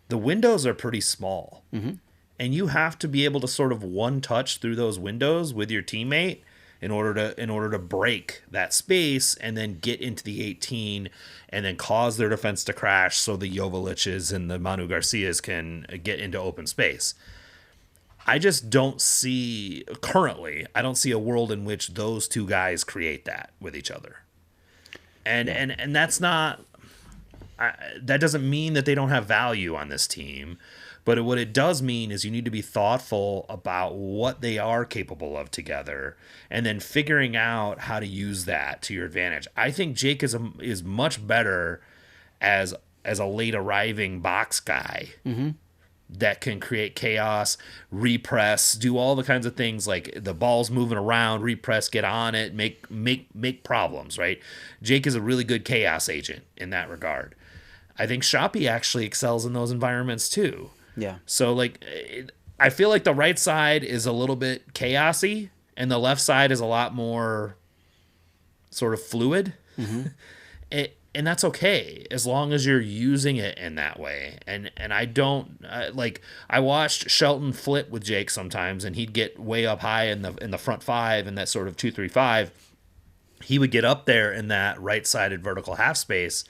S1: the windows are pretty small. Mm-hmm. And you have to be able to sort of one touch through those windows with your teammate in order to break that space and then get into the 18 and then cause their defense to crash so the Jovaliches and the Manu Garcias can get into open space. I just don't see, currently, I don't see a world in which those two guys create that with each other. And that's not, that doesn't mean that they don't have value on this team. But what it does mean is you need to be thoughtful about what they are capable of together, and then figuring out how to use that to your advantage. I think Jake is much better as a late arriving box guy that can create chaos, repress, do all the kinds of things, like the ball's moving around, repress, get on it, make problems, right? Jake is a really good chaos agent in that regard. I think Shapi actually excels in those environments too.
S2: Yeah.
S1: So, like, I feel like the right side is a little bit chaosy, and the left side is a lot more sort of fluid.
S2: Mm-hmm.
S1: And that's okay as long as you're using it in that way. And I don't like, I watched Shelton flip with Jake sometimes, and he'd get way up high in the front five in that sort of 2-3-5. He would get up there in that right-sided vertical half space,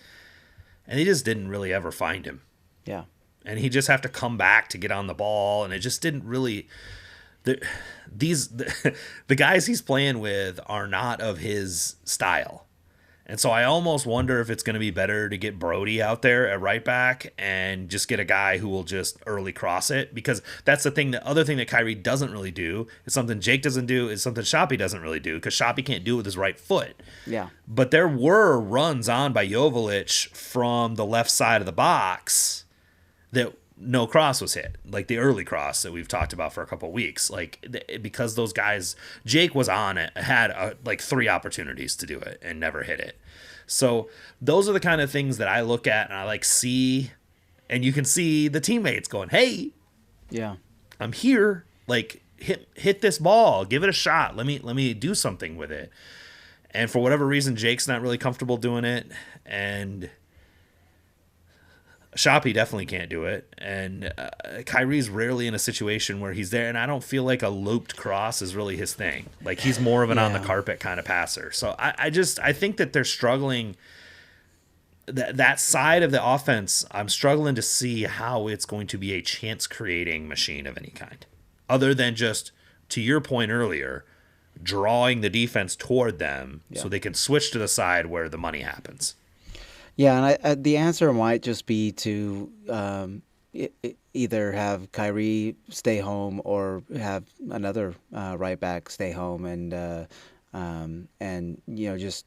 S1: and he just didn't really ever find him.
S2: Yeah.
S1: And he'd just have to come back to get on the ball, and it just didn't really. The guys he's playing with are not of his style. And so I almost wonder if it's going to be better to get Brody out there at right back and just get a guy who will just early cross it, because that's the thing. The other thing that Kyrie doesn't really do is something Jake doesn't do, is something Shapi doesn't really do, because Shapi can't do it with his right foot.
S2: Yeah.
S1: But there were runs on by Joveljic from the left side of the box that no cross was hit, like the early cross that we've talked about for a couple of weeks. Like, because those guys, Jake was on it, had like 3 opportunities to do it and never hit it. So those are the kind of things that I look at and I like see, and you can see the teammates going, "Hey,
S2: yeah,
S1: I'm here. Like, hit this ball, give it a shot. Let me do something with it." And for whatever reason, Jake's not really comfortable doing it, and Shapi definitely can't do it, and Kyrie's rarely in a situation where he's there, and I don't feel like a looped cross is really his thing. Like, he's more of an on the carpet kind of passer. So I think that they're struggling. That side of the offense, I'm struggling to see how it's going to be a chance creating machine of any kind, other than just, to your point earlier, drawing the defense toward them so they can switch to the side where the money happens.
S2: Yeah, and the answer might just be to either have Kyrie stay home or have another right back stay home, and just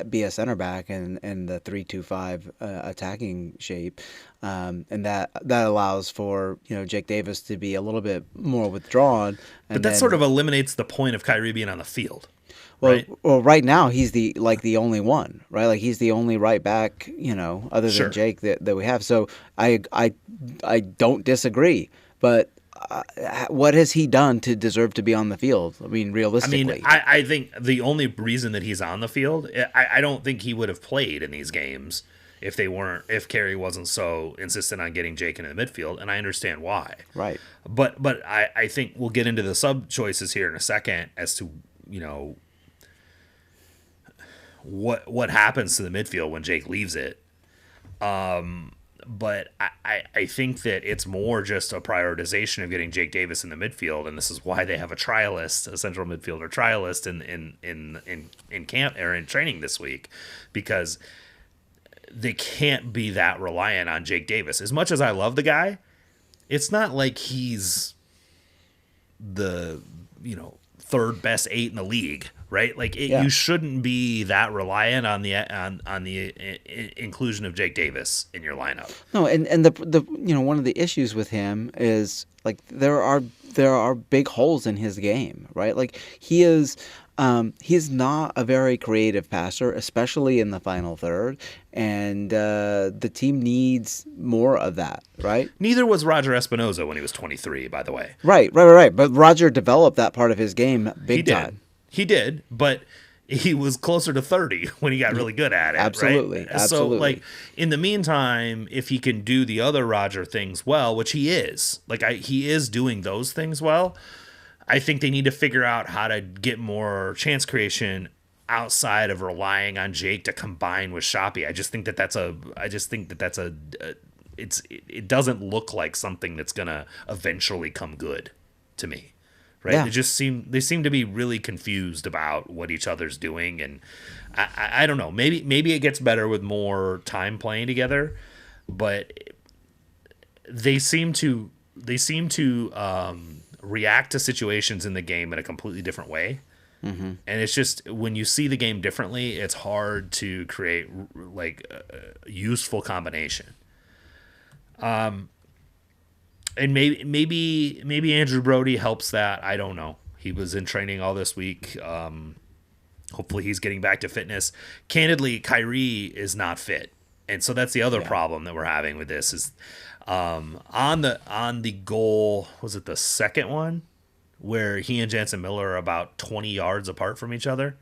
S2: be a center back in the 3-2-5 attacking shape, and that allows for Jake Davis to be a little bit more withdrawn.
S1: But that sort of eliminates the point of Kyrie being on the field.
S2: Well,
S1: right?
S2: Well, right now he's the only one, right? Like, he's the only right back, other than Jake that we have. So I don't disagree, but what has he done to deserve to be on the field? I mean, realistically,
S1: I think the only reason that he's on the field, I don't think he would have played in these games if Kerry wasn't so insistent on getting Jake into the midfield, and I understand why.
S2: Right.
S1: But I think we'll get into the sub choices here in a second as to what happens to the midfield when Jake leaves it. But I think that it's more just a prioritization of getting Jake Davis in the midfield, and this is why they have a trialist, a central midfielder trialist in camp or in training this week, because they can't be that reliant on Jake Davis. As much as I love the guy, it's not like he's the third best 8 in the league, right? Like, you shouldn't be that reliant on the inclusion of Jake Davis in your lineup.
S2: No, and the one of the issues with him is, like, there are big holes in his game, right? Like, he's not a very creative passer, especially in the final third, and the team needs more of that, right?
S1: Neither was Roger Espinoza when he was 23, by the way.
S2: Right. But Roger developed that part of his game big time.
S1: He did, but he was closer to 30 when he got really good at it.
S2: Absolutely.
S1: Right?
S2: Absolutely.
S1: So, like, in the meantime, if he can do the other Roger things well, which he is, he is doing those things well, I think they need to figure out how to get more chance creation outside of relying on Jake to combine with Shapi. I just think it doesn't look like something that's gonna eventually come good to me. Right?
S2: Yeah.
S1: They seem to be really confused about what each other's doing, and I don't know. Maybe it gets better with more time playing together, but they seem to react to situations in the game in a completely different way. Mm-hmm. And it's just, when you see the game differently, it's hard to create like a useful combination. And maybe Andrew Brody helps that. I don't know. He was in training all this week. Hopefully he's getting back to fitness. Candidly, Kyrie is not fit. And so that's the other problem that we're having with this is on the goal, was it the second one? where he and Jansen Miller are about 20 yards apart from each other.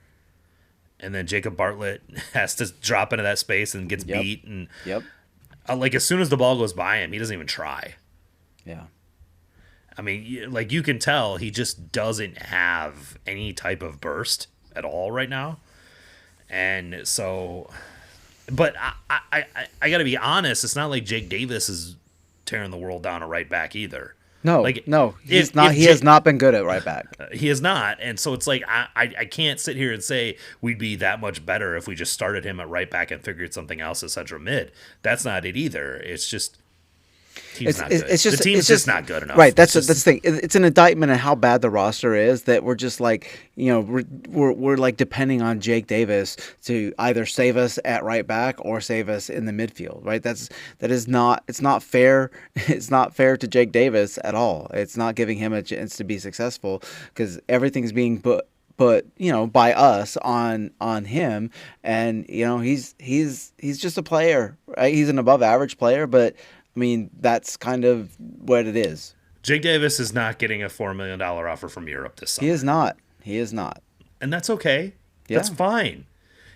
S1: And then Jacob Bartlett has to drop into that space and gets beat. And like as soon as the ball goes by him, he doesn't even try.
S2: Yeah.
S1: I mean, like you can tell he just doesn't have any type of burst at all right now. And so, but I got to be honest. It's not like Jake Davis is tearing the world down a right back either.
S2: No,
S1: like,
S2: no, he's not. He has not been good at right back.
S1: He is not, and so it's like I can't sit here and say we'd be that much better if we just started him at right back and figured something else at central mid. That's not it either. It's just team's not good. It's just the team's just not good enough.
S2: Right. That's the thing. It's an indictment of how bad the roster is that we're just like, you know, we're like depending on Jake Davis to either save us at right back or save us in the midfield. Right. That is not. It's not fair. It's not fair to Jake Davis at all. It's not giving him a chance to be successful because everything's being put you know by us on him, and you know he's just a player. Right. He's an above average player, but. I mean, that's kind of what it is.
S1: Jake Davis is not getting a $4 million offer from Europe this summer.
S2: He is not. He is not.
S1: And that's okay.
S2: Yeah.
S1: That's fine.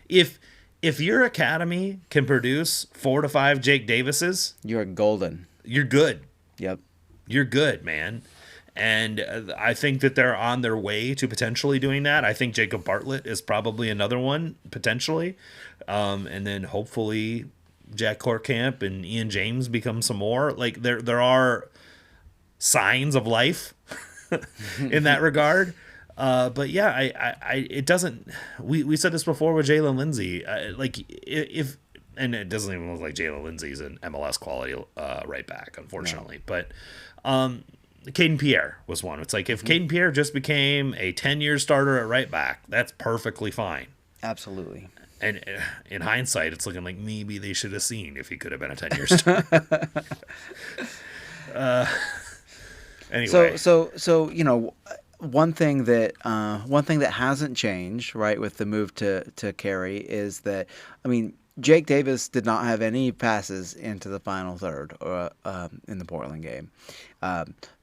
S1: If your academy can produce 4 to 5 Jake Davises,
S2: you're golden.
S1: You're good.
S2: Yep.
S1: You're good, man. And I think that they're on their way to potentially doing that. I think Jacob Bartlett is probably another one, potentially. And then hopefully Jack Kortkamp and Ian James become some more. Like there are signs of life in that regard. But yeah, I it doesn't. We said this before with Jalen Lindsey. Like if and it doesn't even look like Jalen Lindsey's an MLS quality right back, unfortunately. No. But Caden Pierre was one. It's like if Caden Pierre just became a 10-year starter at right back, that's perfectly fine.
S2: Absolutely.
S1: And in hindsight, it's looking like maybe they should have seen if he could have been a 10-year starter. Anyway,
S2: so you know, one thing that hasn't changed, right, with the move to Kerry is that I mean, Jake Davis did not have any passes into the final third in the Portland game.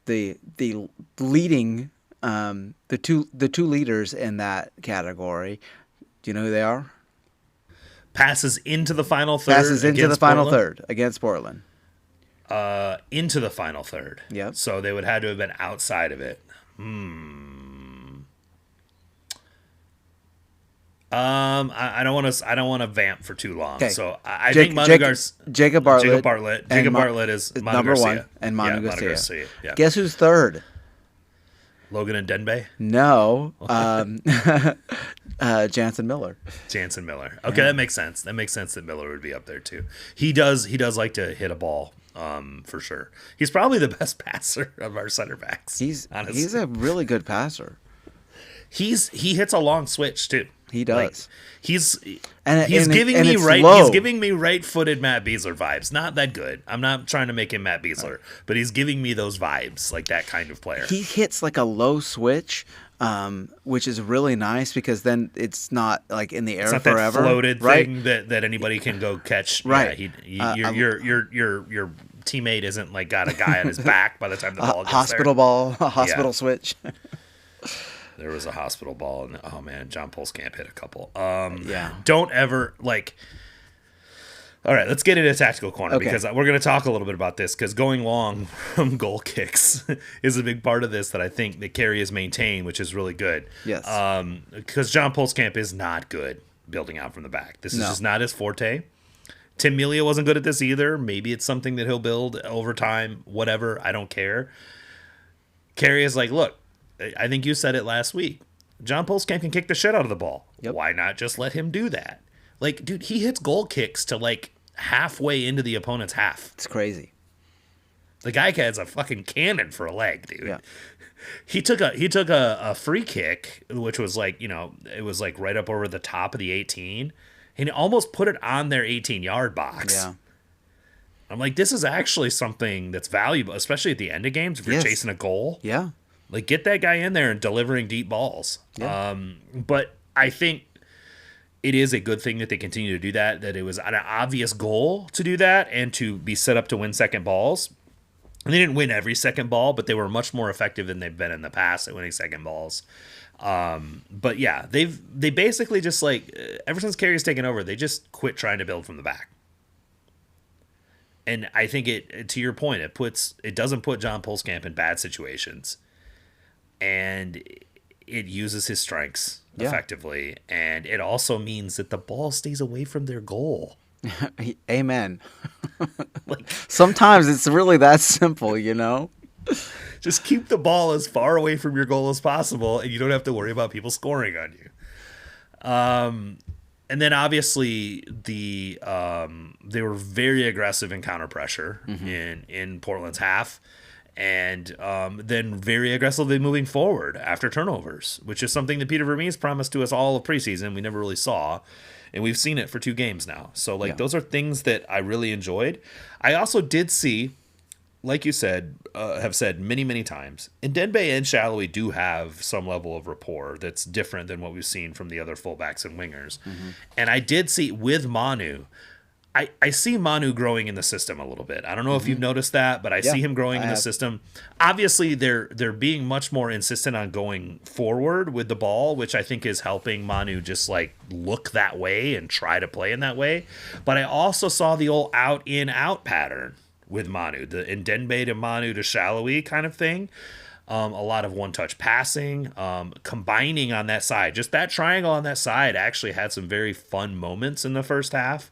S2: The leading the two leaders in that category. Do you know who they are?
S1: Passes into the final third.
S2: Passes into the final third against Portland.
S1: Into the final third.
S2: Yep.
S1: So they would have to have been outside of it. I don't want to vamp for too long. Okay. So I think
S2: Jacob Bartlett.
S1: Jacob Bartlett is
S2: number
S1: Garcia.
S2: One, and Manu Garcia.
S1: Yeah.
S2: Guess who's third?
S1: Logan and Denbei?
S2: No. Jansen Miller.
S1: Jansen Miller. Okay, that makes sense. That makes sense that Miller would be up there too. He does like to hit a ball, for sure. He's probably the best passer of our center backs.
S2: He's a really good passer.
S1: He hits a long switch too.
S2: He does.
S1: Like, he's giving me right-footed Matt Besler vibes. Not that good. I'm not trying to make him Matt Besler, but he's giving me those vibes, like that kind of player.
S2: He hits like a low switch, which is really nice because then it's not like in the air forever. It's not
S1: that floated
S2: right?
S1: thing that anybody can go catch.
S2: Right.
S1: Yeah, your teammate isn't like got a guy on his back by the time the ball gets there.
S2: Hospital switch.
S1: There was a hospital ball, and oh man, John Polskamp hit a couple. Don't ever like. All right, let's get into tactical corner because we're going to talk a little bit about this because going long from goal kicks is a big part of this that I think that Kerry has maintained, which is really good.
S2: Yes.
S1: Because John Polskamp is not good building out from the back. This is just not his forte. Tim Melia wasn't good at this either. Maybe it's something that he'll build over time. Whatever, I don't care. Kerry is like, look. I think you said it last week. John Polskamp can kick the shit out of the ball.
S2: Yep.
S1: Why not just let him do that? Like, dude, he hits goal kicks to like halfway into the opponent's half.
S2: It's crazy.
S1: The guy has a fucking cannon for a leg, dude.
S2: Yeah.
S1: He took a free kick, which was like, you know, it was like right up over the top of the 18, and he almost put it on their 18-yard box.
S2: Yeah.
S1: I'm like, this is actually something that's valuable, especially at the end of games if you're chasing a goal.
S2: Yeah.
S1: Like, get that guy in there and delivering deep balls.
S2: Yeah.
S1: But I think it is a good thing that they continue to do that it was an obvious goal to do that and to be set up to win second balls. And they didn't win every second ball, but they were much more effective than they've been in the past at winning second balls. But yeah, they basically just like ever since Kerry's taken over, they just quit trying to build from the back. And I think to your point, it doesn't put John Pulskamp in bad situations, and it uses his strengths effectively, and it also means that the ball stays away from their goal.
S2: Amen. Like sometimes it's really that simple, you know?
S1: Just keep the ball as far away from your goal as possible, and you don't have to worry about people scoring on you. And then obviously they were very aggressive in counter pressure in Portland's half, and then very aggressively moving forward after turnovers, which is something that Peter Vermees promised to us all of preseason. We never really saw, and we've seen it for 2 games now. So those are things that I really enjoyed. I also did see, like you said, have said many, many times, Ndenbe and Shallowy do have some level of rapport that's different than what we've seen from the other fullbacks and wingers. And I did see with Manu, I see Manu growing in the system a little bit. I don't know if you've noticed that, but I see him growing in the system. Obviously, they're being much more insistent on going forward with the ball, which I think is helping Manu just like look that way and try to play in that way. But I also saw the old out in out pattern with Manu, the Ndenbe to Manu to Shallowy kind of thing. A lot of one-touch passing, combining on that side. Just that triangle on that side actually had some very fun moments in the first half.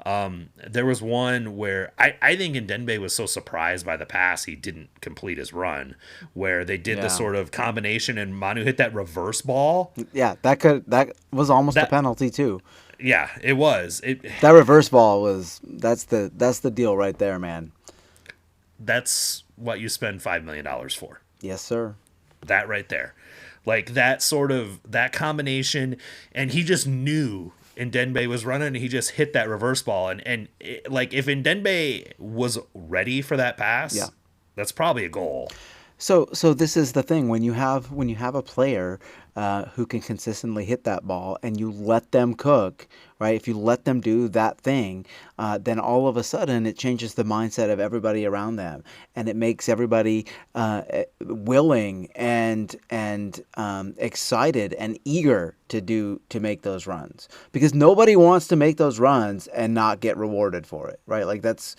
S1: There was one where I think Ndenbe was so surprised by the pass he didn't complete his run, where they did the sort of combination and Manu hit that reverse ball.
S2: Yeah, that was almost a penalty too.
S1: Yeah, it was.
S2: That reverse ball that's the deal right there, man.
S1: That's what you spend $5 million for.
S2: Yes, sir.
S1: That right there. Like that sort of, that combination, and he just knew Ndenbe was running, and he just hit that reverse ball. Like if Ndenbe was ready for that pass, that's probably a goal.
S2: So this is the thing, when you have a player who can consistently hit that ball and you let them cook, right? If you let them do that thing, then all of a sudden it changes the mindset of everybody around them, and it makes everybody willing and excited and eager to make those runs, because nobody wants to make those runs and not get rewarded for it, right? Like that's,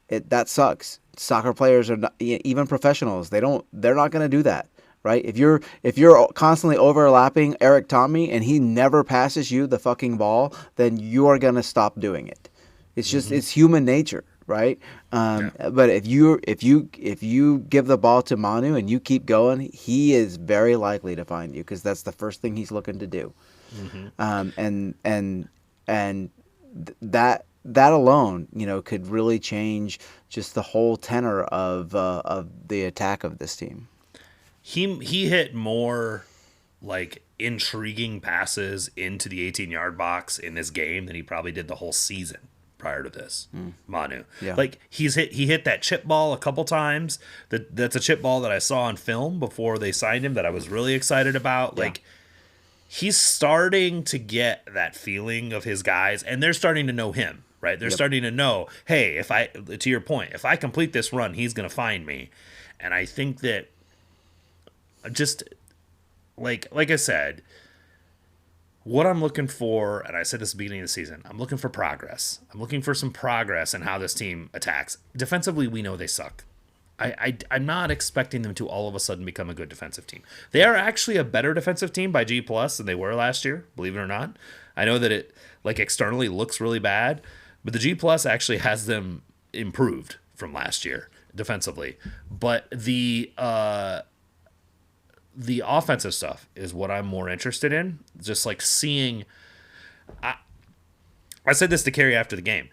S2: that sucks. Soccer players are not, even professionals, they're not going to do that, right? If you're constantly overlapping Eric Tommy and he never passes you the fucking ball, then you are going to stop doing it. It's just it's human nature, right? But if you give the ball to Manu and you keep going, he is very likely to find you, because that's the first thing he's looking to do. And that alone, could really change just the whole tenor of the attack of this team.
S1: He hit more like intriguing passes into the 18-yard box in this game than he probably did the whole season prior to this. Manu. Yeah. Like he hit that chip ball a couple times. That's a chip ball that I saw on film before they signed him that I was really excited about. Yeah. Like he's starting to get that feeling of his guys, and they're starting to know him. Right, they're starting to know, hey, to your point, if I complete this run, he's going to find me. And I think that just like I said, what I'm looking for, and I said this at the beginning of the season, I'm looking for progress. I'm looking for some progress in how this team attacks. Defensively, we know they suck. I'm not expecting them to all of a sudden become a good defensive team. They are actually a better defensive team by G+ than they were last year, believe it or not. I know that it like externally looks really bad, but the G+ actually has them improved from last year defensively. But the offensive stuff is what I'm more interested in. Just like seeing, I said this to Kerry after the game.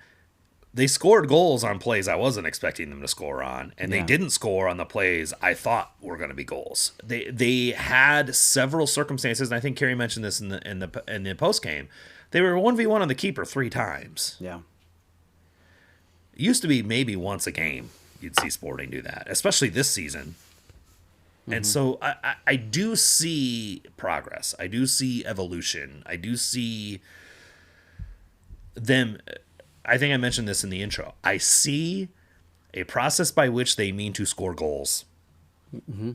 S1: They scored goals on plays I wasn't expecting them to score on, and they didn't score on the plays I thought were going to be goals. They had several circumstances, and I think Kerry mentioned this in the post game. They were 1v1 on the keeper 3 times.
S2: Yeah.
S1: It used to be maybe once a game you'd see Sporting do that, especially this season. And so I do see progress. I do see evolution. I do see them. I think I mentioned this in the intro. I see a process by which they mean to score goals.
S2: Mm-hmm.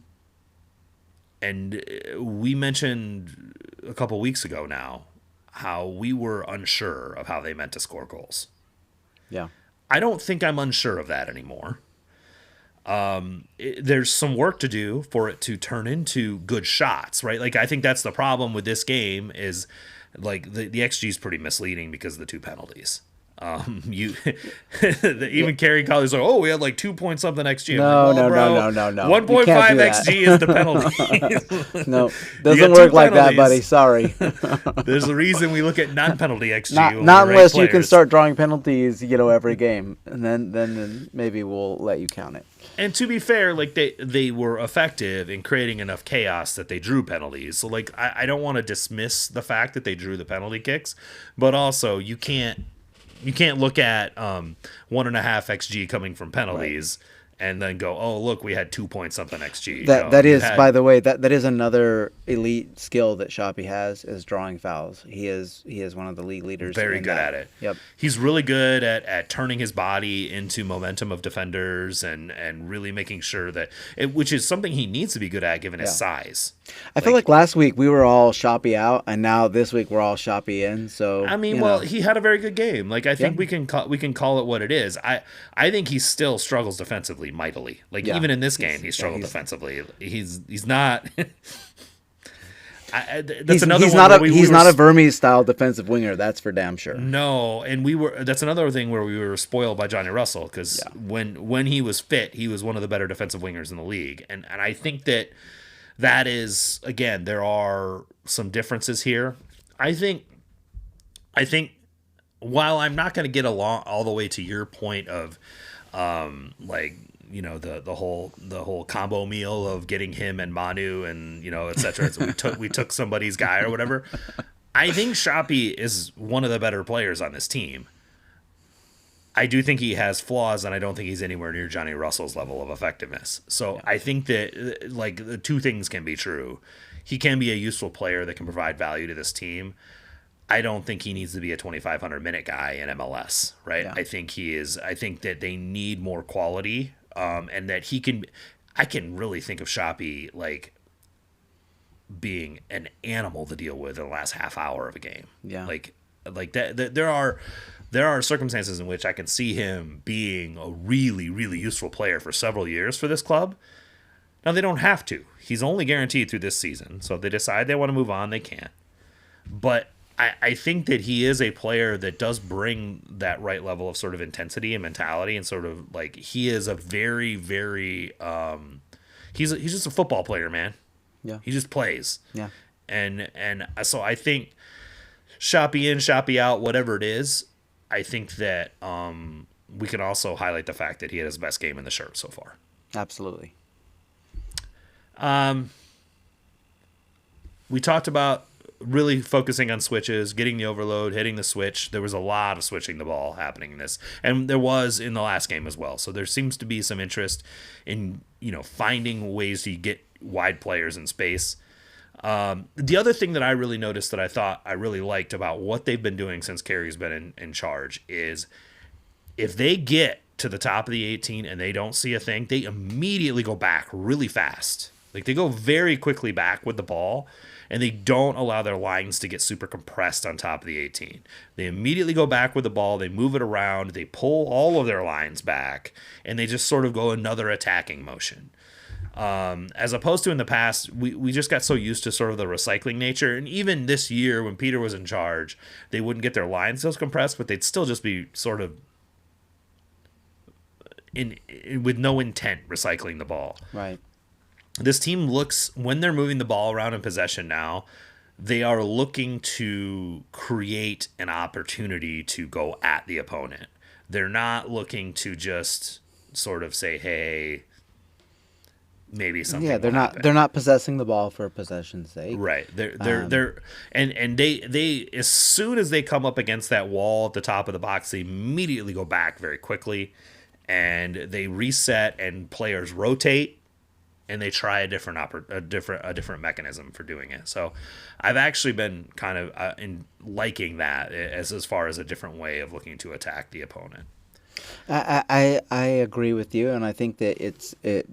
S1: And we mentioned a couple weeks ago now how we were unsure of how they meant to score goals.
S2: Yeah.
S1: I don't think I'm unsure of that anymore. There's some work to do for it to turn into good shots, right? Like, I think that's the problem with this game is, like, the XG is pretty misleading because of the 2 penalties. Even Kerry Collins like, oh, we had like 2 point something XG.
S2: No.
S1: 1.5 XG is the penalty.
S2: No, doesn't work like that, buddy. Sorry.
S1: There's a reason we look at non-penalty XG.
S2: Not unless you can start drawing penalties, every game, and then maybe we'll let you count it.
S1: And to be fair, like they were effective in creating enough chaos that they drew penalties. So like I don't want to dismiss the fact that they drew the penalty kicks, but also you can't look at 1.5 XG coming from penalties and then go, oh look, we had 2 point something XG.
S2: That is, by the way, that is another elite skill that Shapi has, is drawing fouls. He is one of the league leaders.
S1: Very good at it.
S2: Yep.
S1: He's really good at turning his body into momentum of defenders and really making sure that which is something he needs to be good at given his size.
S2: I feel like last week we were all Shapi out, and now this week we're all Shapi in. So
S1: I mean, he had a very good game. Like I think we can call it what it is. I think he still struggles defensively mightily. Like even in this game, he struggled defensively. He's not. He's not
S2: a Vermes style defensive winger. That's for damn sure.
S1: No, and that's another thing where we were spoiled by Johnny Russell because when he was fit, he was one of the better defensive wingers in the league, and I think that is, again, there are some differences here. I think while I'm not going to get along all the way to your point of the whole combo meal of getting him and Manu and et cetera. So we took somebody's guy or whatever. I think Shapi is one of the better players on this team. I do think he has flaws, and I don't think he's anywhere near Johnny Russell's level of effectiveness. So I think that the 2 things can be true. He can be a useful player that can provide value to this team. I don't think he needs to be a 2,500 minute guy in MLS, right? Yeah. I think he is. I think that they need more quality, and that he can. I can really think of Shapi like being an animal to deal with in the last half hour of a game.
S2: Yeah,
S1: like that. There are circumstances in which I can see him being a really, really useful player for several years for this club. Now, they don't have to. He's only guaranteed through this season. So if they decide they want to move on, they can. But I think that he is a player that does bring that right level of sort of intensity and mentality, and sort of like he is a very, very he's just a football player, man.
S2: Yeah.
S1: He just plays.
S2: Yeah.
S1: And so I think Shapi in, Shapi out, whatever it is, I think that we can also highlight the fact that he had his best game in the shirt so far.
S2: Absolutely.
S1: We talked about really focusing on switches, getting the overload, hitting the switch. There was a lot of switching the ball happening in this, and there was in the last game as well. So there seems to be some interest in finding ways to get wide players in space. The other thing that I really noticed that I thought I really liked about what they've been doing since Kerry's been in charge is if they get to the top of the 18 and they don't see a thing, they immediately go back really fast. Like they go very quickly back with the ball, and they don't allow their lines to get super compressed on top of the 18. They immediately go back with the ball, they move it around, they pull all of their lines back, and they just sort of go another attacking motion. As opposed to in the past, we just got so used to sort of the recycling nature. And even this year when Peter was in charge, they wouldn't get their lines so compressed, but they'd still just be sort of in with no intent recycling the ball.
S2: Right.
S1: This team looks, when they're moving the ball around in possession now, they are looking to create an opportunity to go at the opponent. They're not looking to just sort of say, hey, maybe something.
S2: Yeah, they're not possessing the ball for possession's sake.
S1: Right. They're they as soon as they come up against that wall at the top of the box, they immediately go back very quickly, and they reset, and players rotate, and they try a different mechanism for doing it. So I've actually been kind of liking that as far as a different way of looking to attack the opponent.
S2: I agree with you, and I think that it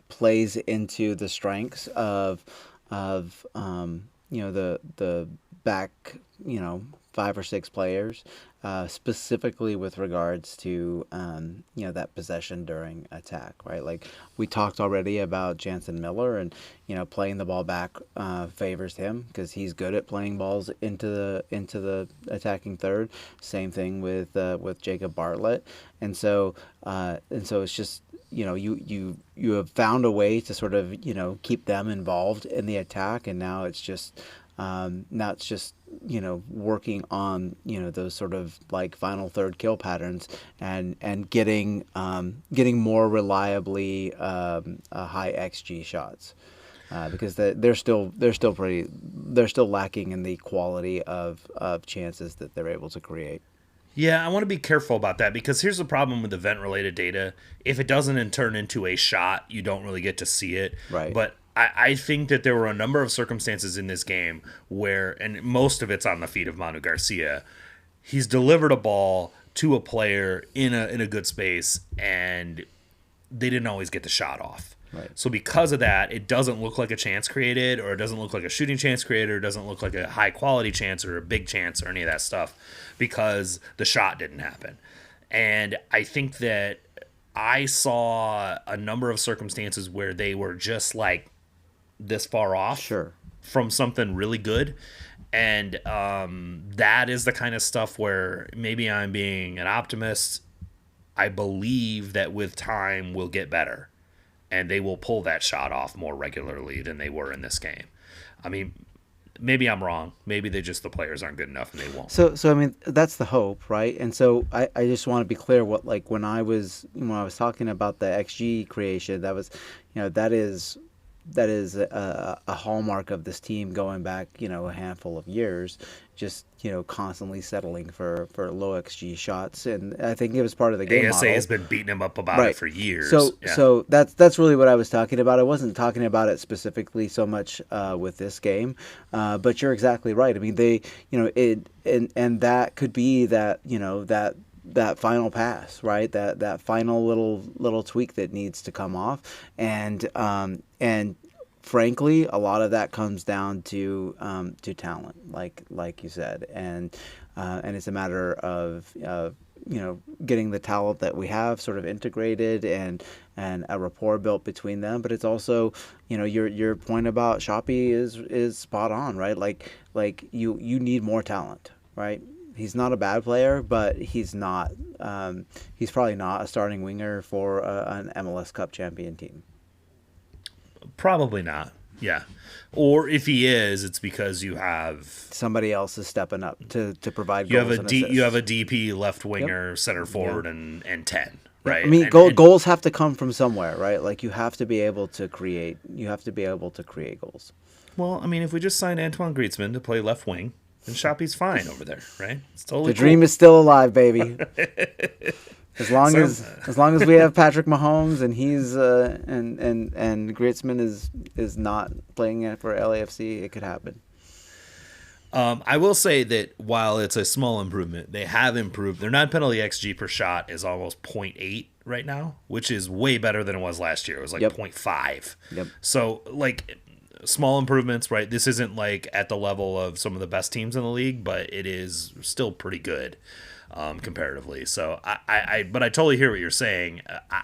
S2: plays into the strengths of the back, 5 or 6 players, specifically with regards to that possession during attack, right? Like we talked already about Jansen Miller, and playing the ball back favors him because he's good at playing balls into the attacking third. Same thing with Jacob Bartlett, and so it's just you have found a way to sort of keep them involved in the attack, and now it's just working on those sort of like final third kill patterns, and getting more reliably high XG shots, because they're still lacking in the quality of chances that they're able to create.
S1: Yeah, I want to be careful about that because here's the problem with event-related data. If it doesn't turn into a shot, you don't really get to see it.
S2: Right.
S1: But I think that there were a number of circumstances in this game where, and most of it's on the feet of Manu Garcia, he's delivered a ball to a player in a good space, and they didn't always get the shot off.
S2: Right.
S1: So because of that, it doesn't look like a chance created, or it doesn't look like a shooting chance created, or it doesn't look like a high quality chance or a big chance or any of that stuff because the shot didn't happen. And I think that I saw a number of circumstances where they were just like this far off
S2: Sure.
S1: from something really good. And that is the kind of stuff where maybe I'm being an optimist. I believe that with time we'll get better, and they will pull that shot off more regularly than they were in this game. I mean, maybe I'm wrong. Maybe the players aren't good enough and they won't.
S2: So I mean, that's the hope, right? And so I just want to be clear. What, like, when I was talking about the XG creation, that was, that is a hallmark of this team going back, a handful of years, just, constantly settling for low XG shots. And I think it was part of the game
S1: ASA
S2: model.
S1: has been beating them up about
S2: Right.
S1: it for years.
S2: So that's really what I was talking about. I wasn't talking about it specifically so much with this game, but you're exactly right. I mean, and that could be that final pass, right? That final little tweak that needs to come off, and frankly, a lot of that comes down to talent, like you said, and it's a matter of getting the talent that we have sort of integrated and a rapport built between them. But it's also, your point about Shapi is spot on, right? Like you need more talent, right? He's not a bad player, but he's not. He's probably not a starting winger for an MLS Cup champion team.
S1: Probably not. Yeah. Or if he is, it's because you have
S2: somebody else is stepping up to provide
S1: you
S2: goals
S1: have
S2: and assists.
S1: you have a DP left winger, center forward, and 10, right?
S2: I mean,
S1: and
S2: goals have to come from somewhere, right? Like, you have to be able to create. You have to be able to create goals.
S1: Well, I mean, if we just signed Antoine Griezmann to play left wing, then Shapi's fine over there, right? It's totally
S2: The dream is still alive, baby. As long as we have Patrick Mahomes and he's and Griezmann is not playing it for LAFC, it could happen.
S1: I will say that while it's a small improvement, they have improved. Their non-penalty XG per shot is almost 0.8 right now, which is way better than it was last year. It was like 0.5.
S2: Yep.
S1: So, like, small improvements, right? This isn't like at the level of some of the best teams in the league, but it is still pretty good. Comparatively. So but I totally hear what you're saying.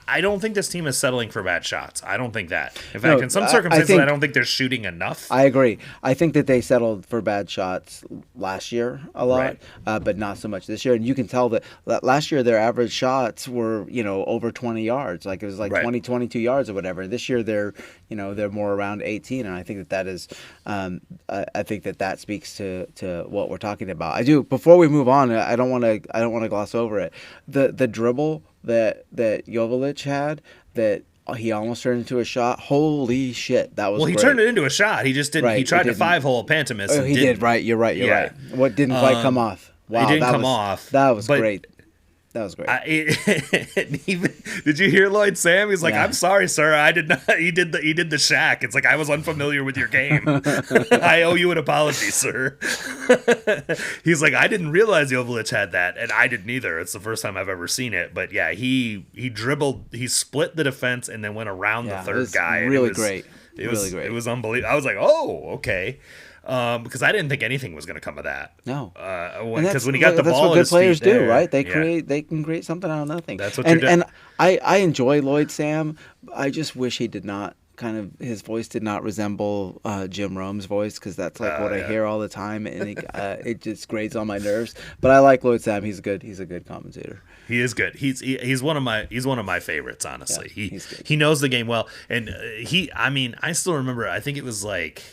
S1: I don't think this team is settling for bad shots. I don't think that. In fact, in some circumstances, I don't think they're shooting enough.
S2: I agree. I think that they settled for bad shots last year a lot, but not so much this year. And you can tell that last year their average shots were, over 20 yards. Like, it was like 20, 22 yards or whatever. This year they're more around 18. And I think that is, I think that speaks to what we're talking about. I do. Before we move on, I don't want to gloss over it. The dribble that Joveljic had, that he almost turned into a shot. Holy shit, that was
S1: he
S2: great.
S1: turned it into a shot. He just didn't. Right, he tried to 5-hole Pantomis.
S2: Oh, he did. Right, you're right. What didn't quite come off? Wow,
S1: it didn't come off.
S2: That was great. That was great.
S1: Even, did you hear Lloyd Sam? He's like,
S2: Yeah.
S1: "I'm sorry, sir. I did not." He did the Shaq. It's like, I was unfamiliar with your game. I owe you an apology, sir. He's like, "I didn't realize Jovic had that, and I didn't either. It's the first time I've ever seen it." But yeah, he dribbled, he split the defense, and then went around the third guy.
S2: Really great.
S1: It was unbelievable. I was like, "Oh, okay." Because I didn't think anything was going to come of that.
S2: No,
S1: because when he got the ball,
S2: that's what good players do, right? They
S1: create.
S2: They can create something out of nothing.
S1: That's what you're doing.
S2: And I enjoy Lloyd Sam. I just wish he did not his voice did not resemble Jim Rome's voice, because that's like what I hear all the time, and it just grates on my nerves. But I like Lloyd Sam. He's a good commentator.
S1: He is good. He's one of my favorites, honestly.
S2: Yeah,
S1: he knows the game well, and I still remember. I think it was like,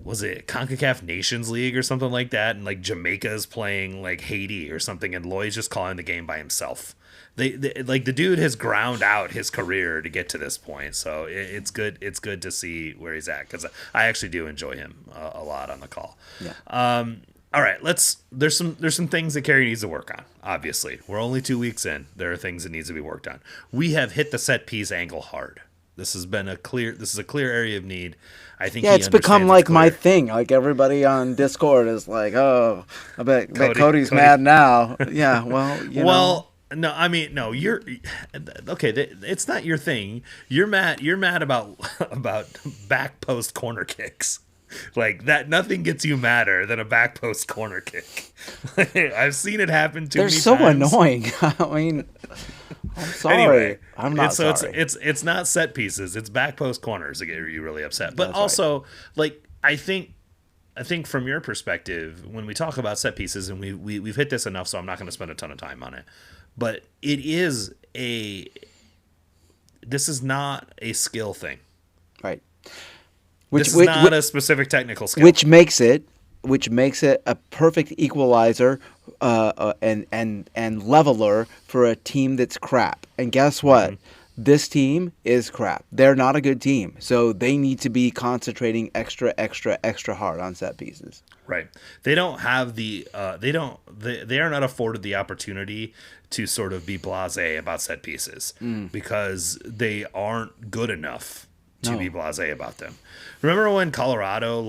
S1: was it CONCACAF Nations League or something like that, and like Jamaica's playing like Haiti or something, and Lloyd's just calling the game by himself. They like, the dude has ground out his career to get to this point, so it's good. It's good to see where he's at, because I actually do enjoy him a lot on the call.
S2: Yeah.
S1: All right, there's some things that Kerry needs to work on. Obviously, we're only 2 weeks in. There are things that needs to be worked on. We have hit the set piece angle hard. This is a clear area of need. I think.
S2: Yeah, it's become like my thing. Like, everybody on Discord is like, "Oh, I bet Cody's mad now." Yeah, well, you know.
S1: No, I mean, no, you're okay. It's not your thing. You're mad about back post corner kicks. Like that, nothing gets you madder than a back post corner kick. I've seen it happen too many times.
S2: They're so annoying. I mean, I'm sorry. Anyway, I'm not sorry.
S1: It's not set pieces. It's back post corners that get you really upset. But that's also, like, I think from your perspective, when we talk about set pieces, and we've hit this enough, so I'm not going to spend a ton of time on it. But this is not a skill thing.
S2: Right.
S1: This is not a specific technical skill.
S2: Which makes it a perfect equalizer and leveler for a team that's crap. And guess what? Mm-hmm. This team is crap. They're not a good team. So they need to be concentrating extra hard on set pieces.
S1: Right. They don't have they are not afforded the opportunity to sort of be blasé about set pieces because they aren't good enough to be blasé about them. Remember when Colorado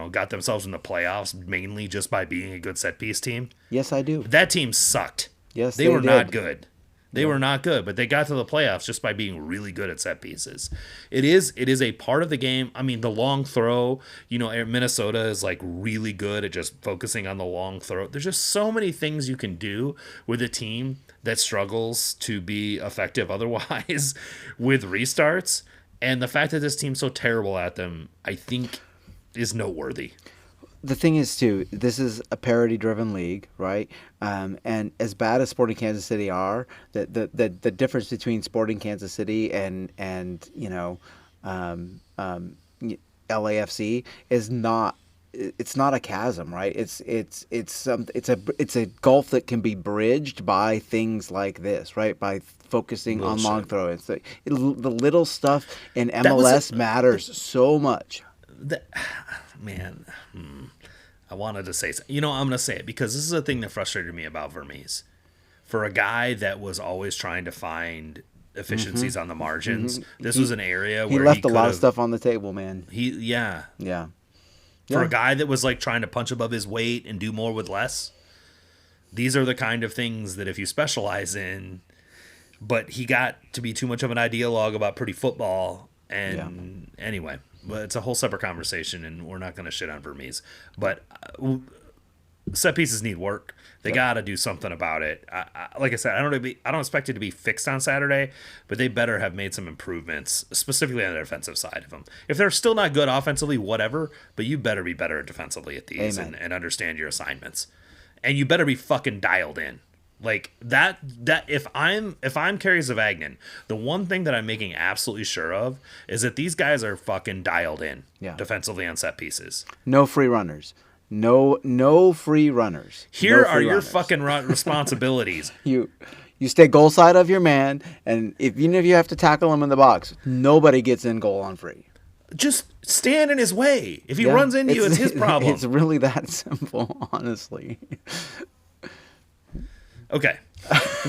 S1: got themselves in the playoffs mainly just by being a good set piece team?
S2: Yes, I do.
S1: That team sucked.
S2: Yes,
S1: they were not good. They were not good, but they got to the playoffs just by being really good at set pieces. It is a part of the game. I mean, the long throw, Minnesota is like really good at just focusing on the long throw. There's just so many things you can do with a team that struggles to be effective otherwise with restarts. And the fact that this team's so terrible at them, I think, is noteworthy.
S2: The thing is, too, this is a parity-driven league, right? And as bad as Sporting Kansas City are, the difference between Sporting Kansas City and LAFC is not. It's not a chasm, right? It's a gulf that can be bridged by things like this, right? By focusing on long throw. It's the little stuff in MLS matters so much.
S1: I wanted to say something. I'm going to say it because this is a thing that frustrated me about Vermes. For a guy that was always trying to find efficiencies on the margins, this was an area where
S2: he left a lot of stuff on the table, man.
S1: Yeah. For a guy that was like trying to punch above his weight and do more with less, these are the kind of things that if you specialize in, but he got to be too much of an ideologue about pretty football. And anyway, but it's a whole separate conversation, and we're not going to shit on Vermes. But set pieces need work. They got to do something about it. Like I said, I don't expect it to be fixed on Saturday, but they better have made some improvements, specifically on the defensive side of them. If they're still not good offensively, whatever, but you better be better defensively at these and understand your assignments. And you better be fucking dialed in. Like that if I'm Kerry Zavagnin, the one thing that I'm making absolutely sure of is that these guys are fucking dialed in defensively on set pieces.
S2: No free runners. No free runners.
S1: Here are your fucking responsibilities.
S2: You stay goal side of your man, and even if you have to tackle him in the box, nobody gets in goal on free.
S1: Just stand in his way. If he runs into you, it's his problem.
S2: It's really that simple, honestly.
S1: Okay.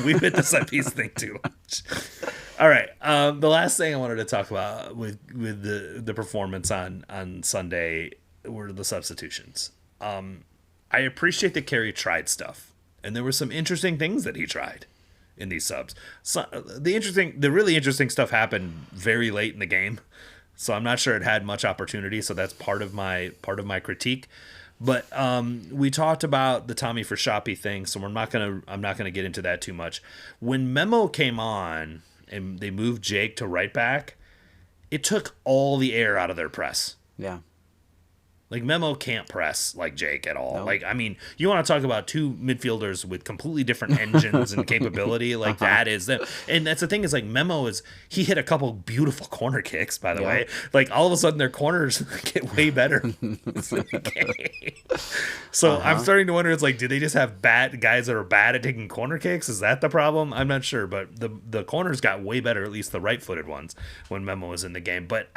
S1: We've hit the set piece thing too much. All right. The last thing I wanted to talk about with the performance on Sunday were the substitutions. I appreciate that Kerry tried stuff, and there were some interesting things that he tried in these subs. So, the really interesting stuff happened very late in the game, so I'm not sure it had much opportunity. So that's part of my critique. But we talked about the Tommy for Shapi thing, so I'm not gonna get into that too much. When Memo came on and they moved Jake to right back, it took all the air out of their press.
S2: Yeah.
S1: Like, Memo can't press like Jake at all.
S2: No.
S1: Like, I mean, you want to talk about two midfielders with completely different engines and capability. Like, that is them. And that's the thing is, like, he hit a couple beautiful corner kicks, by the way. Like, all of a sudden, their corners get way better. So I'm starting to wonder, it's like, do they just have bad guys that are bad at taking corner kicks? Is that the problem? I'm not sure. But the corners got way better, at least the right-footed ones, when Memo was in the game. But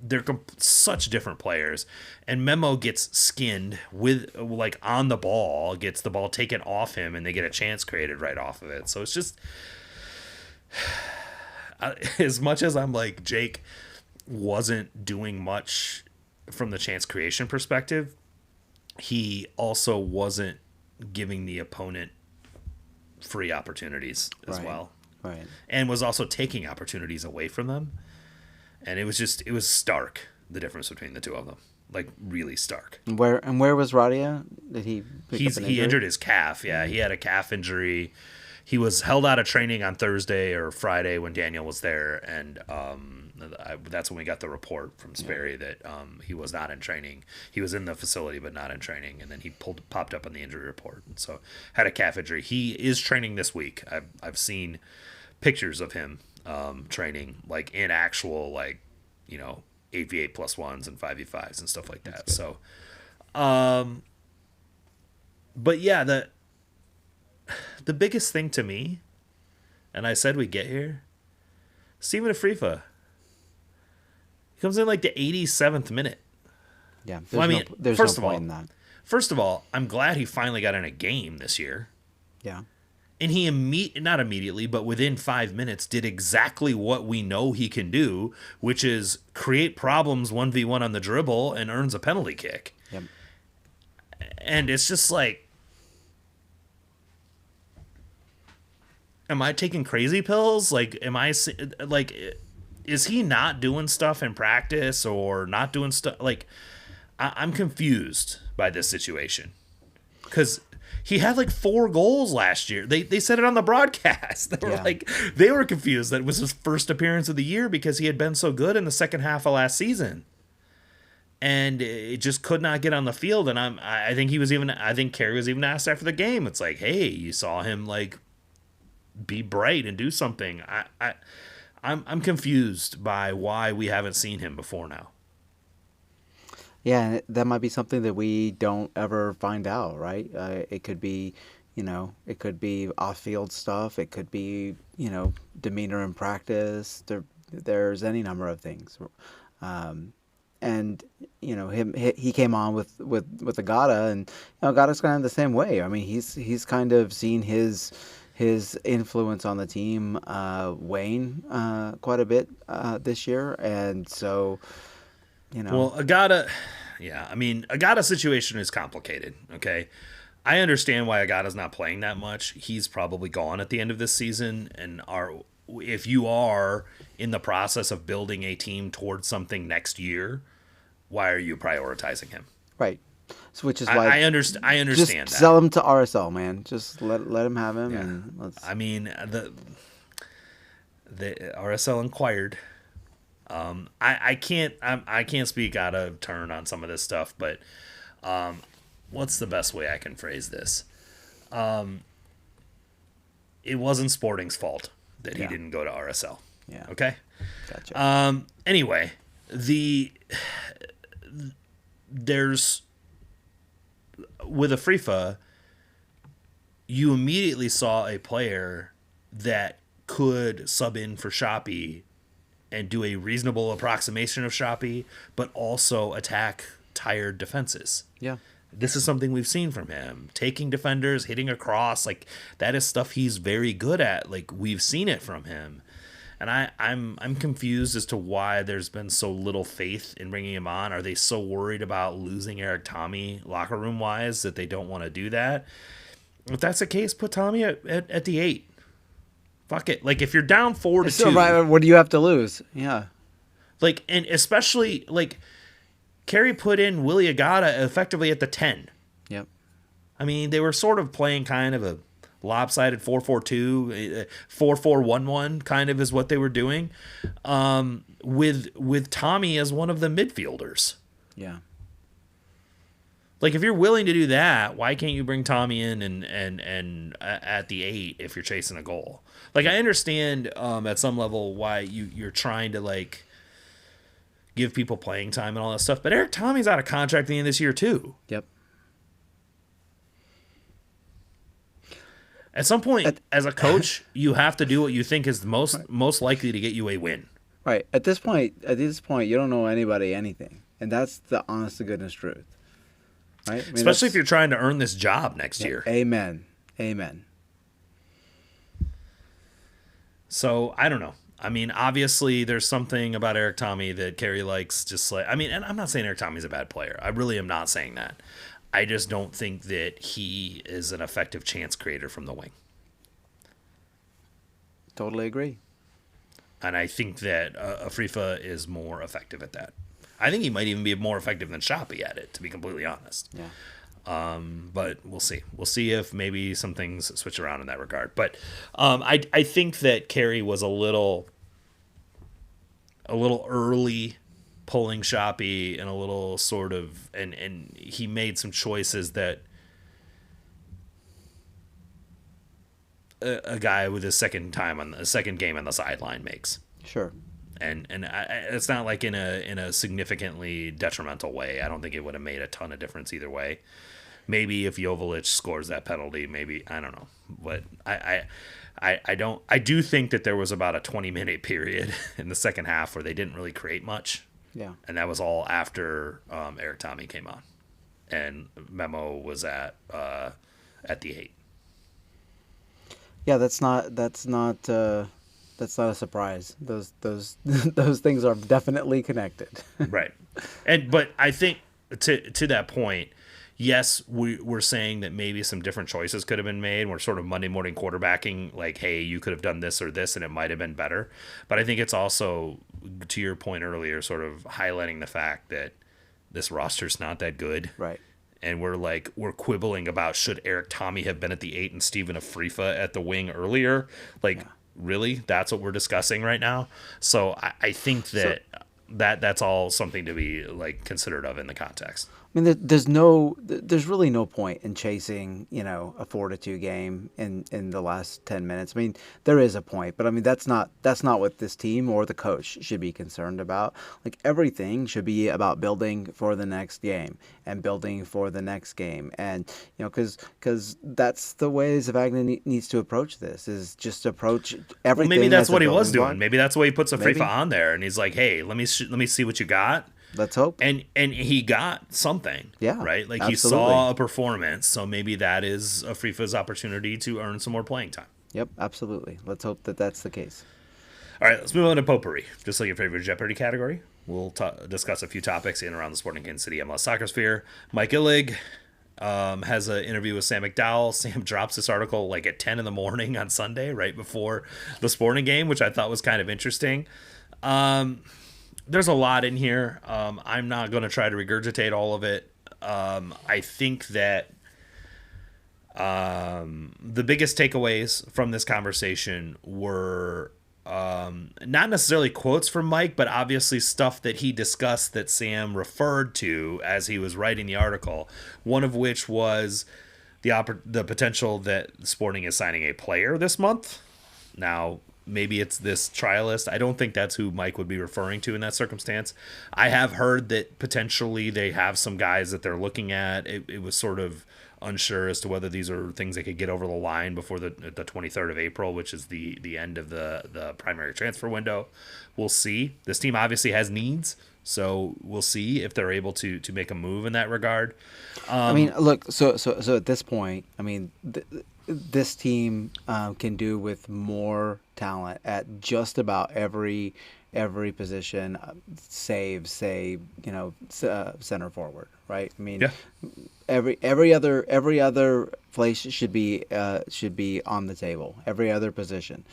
S1: they're such different players, and Memo gets skinned with, like, on the ball, gets the ball taken off him, and they get a chance created right off of it. So it's just, as much as I'm like, Jake wasn't doing much from the chance creation perspective, he also wasn't giving the opponent free opportunities as well.
S2: Right.
S1: And was also taking opportunities away from them. And it was stark, the difference between the two of them. Like, really stark.
S2: And where was Radia? Did he
S1: He injured his calf. Yeah, he had a calf injury. He was held out of training on Thursday or Friday when Daniel was there, and that's when we got the report from Sperry that he was not in training. He was in the facility but not in training, and then he popped up on the injury report, and so had a calf injury. He is training this week. I've seen pictures of him training, like, in actual, like, 8v8 plus ones and 5v5s and stuff like that. So, but yeah, the biggest thing to me, and I said we get here, Steven Afrifa. He comes in like the 87th minute.
S2: Yeah,
S1: there's
S2: no point in that.
S1: First of all, I'm glad he finally got in a game this year.
S2: Yeah.
S1: And he not immediately, but within 5 minutes, did exactly what we know he can do, which is create problems 1v1 on the dribble and earns a penalty kick.
S2: Yep.
S1: And it's just like, am I taking crazy pills? Like, is he not doing stuff in practice or not doing stuff? Like, I'm confused by this situation. Because he had like 4 goals last year. They said it on the broadcast. They were confused that it was his first appearance of the year because he had been so good in the second half of last season, and it just could not get on the field. And I think Kerry was even asked after the game. It's like, hey, you saw him, like, be bright and do something. I'm confused by why we haven't seen him before now.
S2: Yeah, that might be something that we don't ever find out, right? It could be, it could be off-field stuff. It could be, demeanor in practice. There's any number of things. And, he came on with Agata, and Agata's kind of the same way. I mean, he's kind of seen his influence on the team wane quite a bit this year, and so.
S1: Well, Agata's situation is complicated, okay? I understand why Agata's not playing that much. He's probably gone at the end of this season, and if you are in the process of building a team towards something next year, why are you prioritizing him?
S2: Right. So, which is why
S1: I understand
S2: just
S1: that.
S2: Sell him to RSL, man. Just let him have him. Yeah. And let's.
S1: I mean, the RSL inquired. I can't speak out of turn on some of this stuff, but what's the best way I can phrase this? It wasn't Sporting's fault that he didn't go to RSL.
S2: Yeah.
S1: Okay.
S2: Gotcha.
S1: Anyway, there's with Afrifa, you immediately saw a player that could sub in for Shapi and do a reasonable approximation of Shapi, but also attack tired defenses.
S2: Yeah.
S1: This is something we've seen from him. Taking defenders, hitting across, like that is stuff he's very good at. Like we've seen it from him. And I'm confused as to why there's been so little faith in bringing him on. Are they so worried about losing Eric Tommy locker room wise that they don't want to do that? If that's the case, put Tommy at the 8. Fuck it. Like if you're down 4-2,
S2: right, what do you have to lose? Yeah.
S1: Like, and especially like Kerry put in Willie Agata effectively at the 10.
S2: Yep.
S1: I mean, they were sort of playing kind of a lopsided 4-4-2, 4-4-1-1 kind of is what they were doing, with Tommy as one of the midfielders.
S2: Yeah.
S1: Like if you're willing to do that, why can't you bring Tommy in and at the 8 if you're chasing a goal? Like I understand at some level why you're trying to like give people playing time and all that stuff, but Eric Tommy's out of contract at the end of this year too.
S2: Yep.
S1: At some point, as a coach, you have to do what you think is most likely to get you a win.
S2: Right. At this point, you don't know anybody anything, and that's the honest to goodness truth. Right. I mean,
S1: especially if you're trying to earn this job next year.
S2: Amen.
S1: So I don't know. I mean, obviously, there's something about Eric Tommy that Kerry likes. Just like I mean, and I'm not saying Eric Tommy's a bad player. I really am not saying that. I just don't think that he is an effective chance creator from the wing.
S2: Totally agree.
S1: And I think that Afrifa is more effective at that. I think he might even be more effective than Shapi at it, to be completely honest.
S2: Yeah.
S1: But we'll see. We'll see if maybe some things switch around in that regard. But I think that Kerry was a little early pulling Shapi and a little sort of and he made some choices that a guy with his second game on the sideline makes.
S2: Sure.
S1: And it's not like in a significantly detrimental way. I don't think it would have made a ton of difference either way. Maybe if Joveljic scores that penalty, maybe I don't know. But I do think that there was about a 20-minute period in the second half where they didn't really create much.
S2: Yeah.
S1: And that was all after Eric Tommy came on, and Memo was at the 8.
S2: Yeah, that's not a surprise. Those those things are definitely connected.
S1: Right. But I think to that point, yes, we're saying that maybe some different choices could have been made. We're sort of Monday morning quarterbacking, like, hey, you could have done this or this, and it might have been better. But I think it's also, to your point earlier, sort of highlighting the fact that this roster's not that good.
S2: Right.
S1: And we're quibbling about should Eric Tommy have been at the 8 and Steven Afrifa at the wing earlier. Like, yeah. Really? That's what we're discussing right now? So I think that's all something to be like considered of in the context.
S2: I mean, there's really no point in chasing, a 4-2 game in the last 10 minutes. I mean, there is a point, but I mean, that's not what this team or the coach should be concerned about. Like everything should be about building for the next game and building for the next game. And, because that's the way Zavagnin needs to approach this, is just approach everything.
S1: Well, maybe that's what he was doing. Maybe that's why he puts Afrifa on there and he's like, hey, let me see what you got.
S2: Let's hope.
S1: And he got something.
S2: Yeah.
S1: Right? Like
S2: absolutely.
S1: He saw a performance, so maybe that is Afrifa's opportunity to earn some more playing time.
S2: Yep, absolutely. Let's hope that that's the case.
S1: All right, let's move on to potpourri. Just like your favorite Jeopardy category, we'll discuss a few topics in and around the Sporting Kansas City MLS soccer sphere. Mike Illig has an interview with Sam McDowell. Sam drops this article like at 10 in the morning on Sunday, right before the Sporting game, which I thought was kind of interesting. There's a lot in here. I'm not going to try to regurgitate all of it. I think that the biggest takeaways from this conversation were not necessarily quotes from Mike, but obviously stuff that he discussed that Sam referred to as he was writing the article. One of which was the potential that Sporting is signing a player this month. Now, maybe it's this trialist. I don't think that's who Mike would be referring to in that circumstance. I have heard that potentially they have some guys that they're looking at. It was sort of unsure as to whether these are things they could get over the line before the 23rd of April, which is the end of the primary transfer window. We'll see. This team obviously has needs. So we'll see if they're able to make a move in that regard.
S2: I mean, look. So at this point, I mean, this team can do with more talent at just about every position, save say center forward, right? I mean,
S1: Yeah.
S2: every other place should be on the table. Every other position.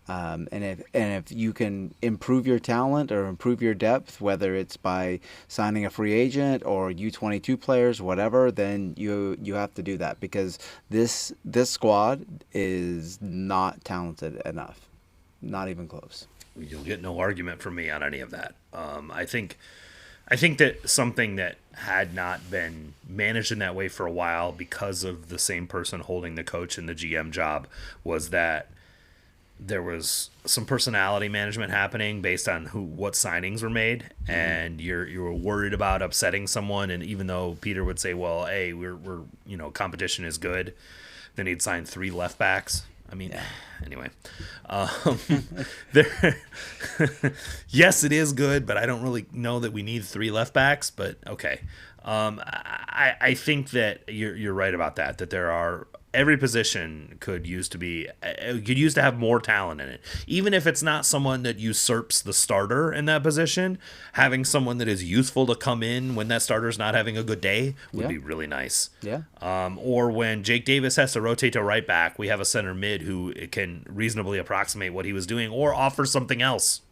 S2: And if you can improve your talent or improve your depth, whether it's by signing a free agent or U22 players, whatever, then you have to do that, because this squad is not talented enough, not even close.
S1: You'll get no argument from me on any of that. I think that something that had not been managed in that way for a while because of the same person holding the coach and the GM job was that there was some personality management happening based on what signings were made, and you were worried about upsetting someone. And even though Peter would say, well, hey, we're competition is good, then he'd sign 3 left backs. I mean, anyway, there, yes, it is good, but I don't really know that we need 3 left backs, but okay. I think that you're right about that there are, every position could use to have more talent in it. Even if it's not someone that usurps the starter in that position, having someone that is useful to come in when that starter's not having a good day would be really nice.
S2: Yeah.
S1: Or when Jake Davis has to rotate to right back, we have a center mid who can reasonably approximate what he was doing or offer something else.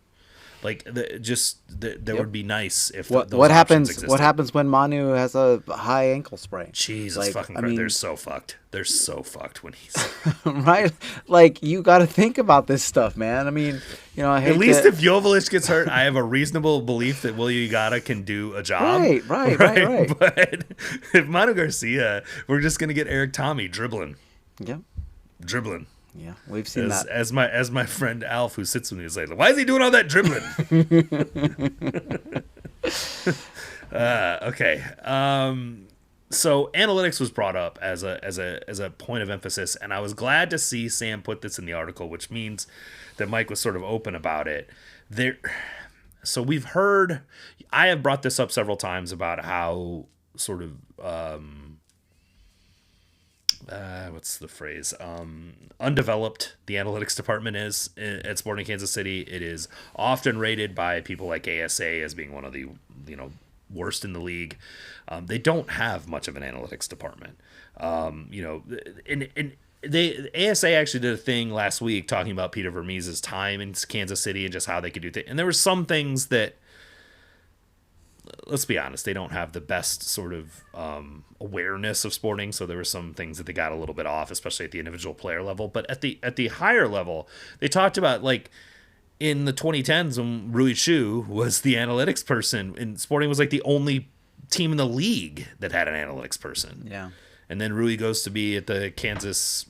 S1: Like that would be nice if those
S2: what happens
S1: existed.
S2: what happens when Manu has a high ankle sprain?
S1: Jesus fucking Christ. They're so fucked. They're so fucked when he's
S2: right. Like, you got to think about this stuff, man. I mean, I hate
S1: at least if Joveljic gets hurt, I have a reasonable belief that Willie Ugarte can do a job.
S2: Right.
S1: But if Manu Garcia, we're just gonna get Eric Tommy dribbling.
S2: Yeah.
S1: Dribbling.
S2: Yeah, we've seen that.
S1: As my friend Alf, who sits with me, is like, why is he doing all that dribbling? Okay. So analytics was brought up as a point of emphasis, and I was glad to see Sam put this in the article, which means that Mike was sort of open about it. So we've heard, I have brought this up several times about how sort of what's the phrase? Undeveloped the analytics department is at Sporting Kansas City. It is often rated by people like ASA as being one of the worst in the league. They don't have much of an analytics department. And ASA actually did a thing last week talking about Peter Vermees's time in Kansas City and just how they could do things. And there were some things that, let's be honest, they don't have the best sort of awareness of sporting, so there were some things that they got a little bit off, especially at the individual player level. But at the higher level, they talked about, like, in the 2010s when Rui Chu was the analytics person, and Sporting was like the only team in the league that had an analytics person.
S2: Yeah.
S1: And then Rui goes to be at the Kansas.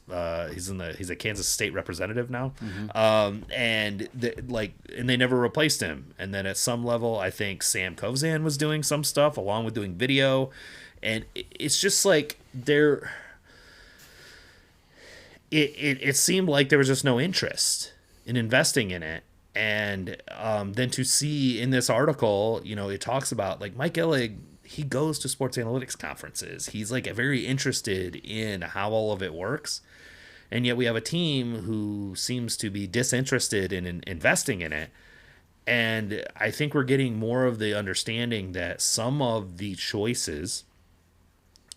S1: He's a Kansas State representative now, and they never replaced him. And then at some level, I think Sam Kovzan was doing some stuff along with doing video, and it's just like it seemed like there was just no interest in investing in it. And then to see in this article, it talks about, like, Mike Illig. He goes to sports analytics conferences. He's like very interested in how all of it works. And yet we have a team who seems to be disinterested in investing in it. And I think we're getting more of the understanding that some of the choices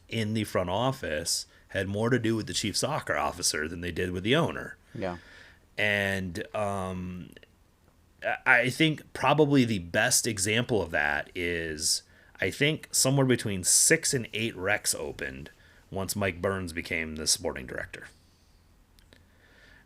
S1: in the front office had more to do with the chief soccer officer than they did with the owner.
S2: Yeah.
S1: And I think probably the best example of that is, I think somewhere between 6 and 8 recs opened once Mike Burns became the sporting director.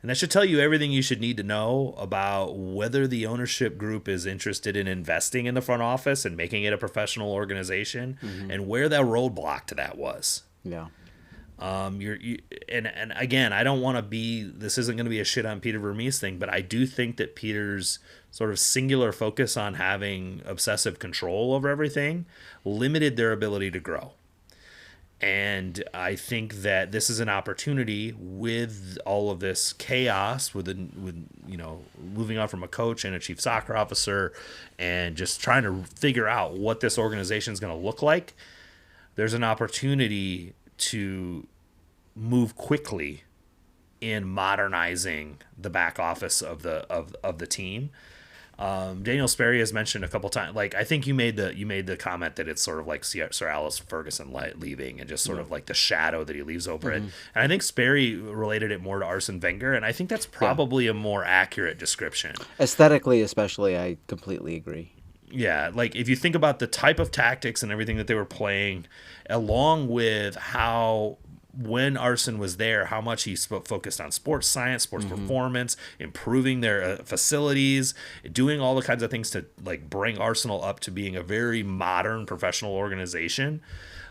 S1: And that should tell you everything you should need to know about whether the ownership group is interested in investing in the front office and making it a professional organization, and where that roadblock to that was.
S2: Yeah.
S1: And again, I don't want to be, this isn't going to be a shit on Peter Vermees thing, but I do think that Peter's sort of singular focus on having obsessive control over everything limited their ability to grow. And I think that this is an opportunity with all of this chaos, with moving on from a coach and a chief soccer officer, and just trying to figure out what this organization is going to look like. There's an opportunity to move quickly in modernizing the back office of the team. Daniel Sperry has mentioned a couple times, like I think you made the comment that it's sort of like Sir Alex Ferguson leaving and just sort of like the shadow that he leaves over it. And I think Sperry related it more to Arsene Wenger, and I think that's probably a more accurate description.
S2: Aesthetically, especially, I completely agree.
S1: Yeah, like if you think about the type of tactics and everything that they were playing, along with how when Arsene was there, how much he focused on sports science, sports performance, improving their facilities, doing all the kinds of things to like bring Arsenal up to being a very modern professional organization.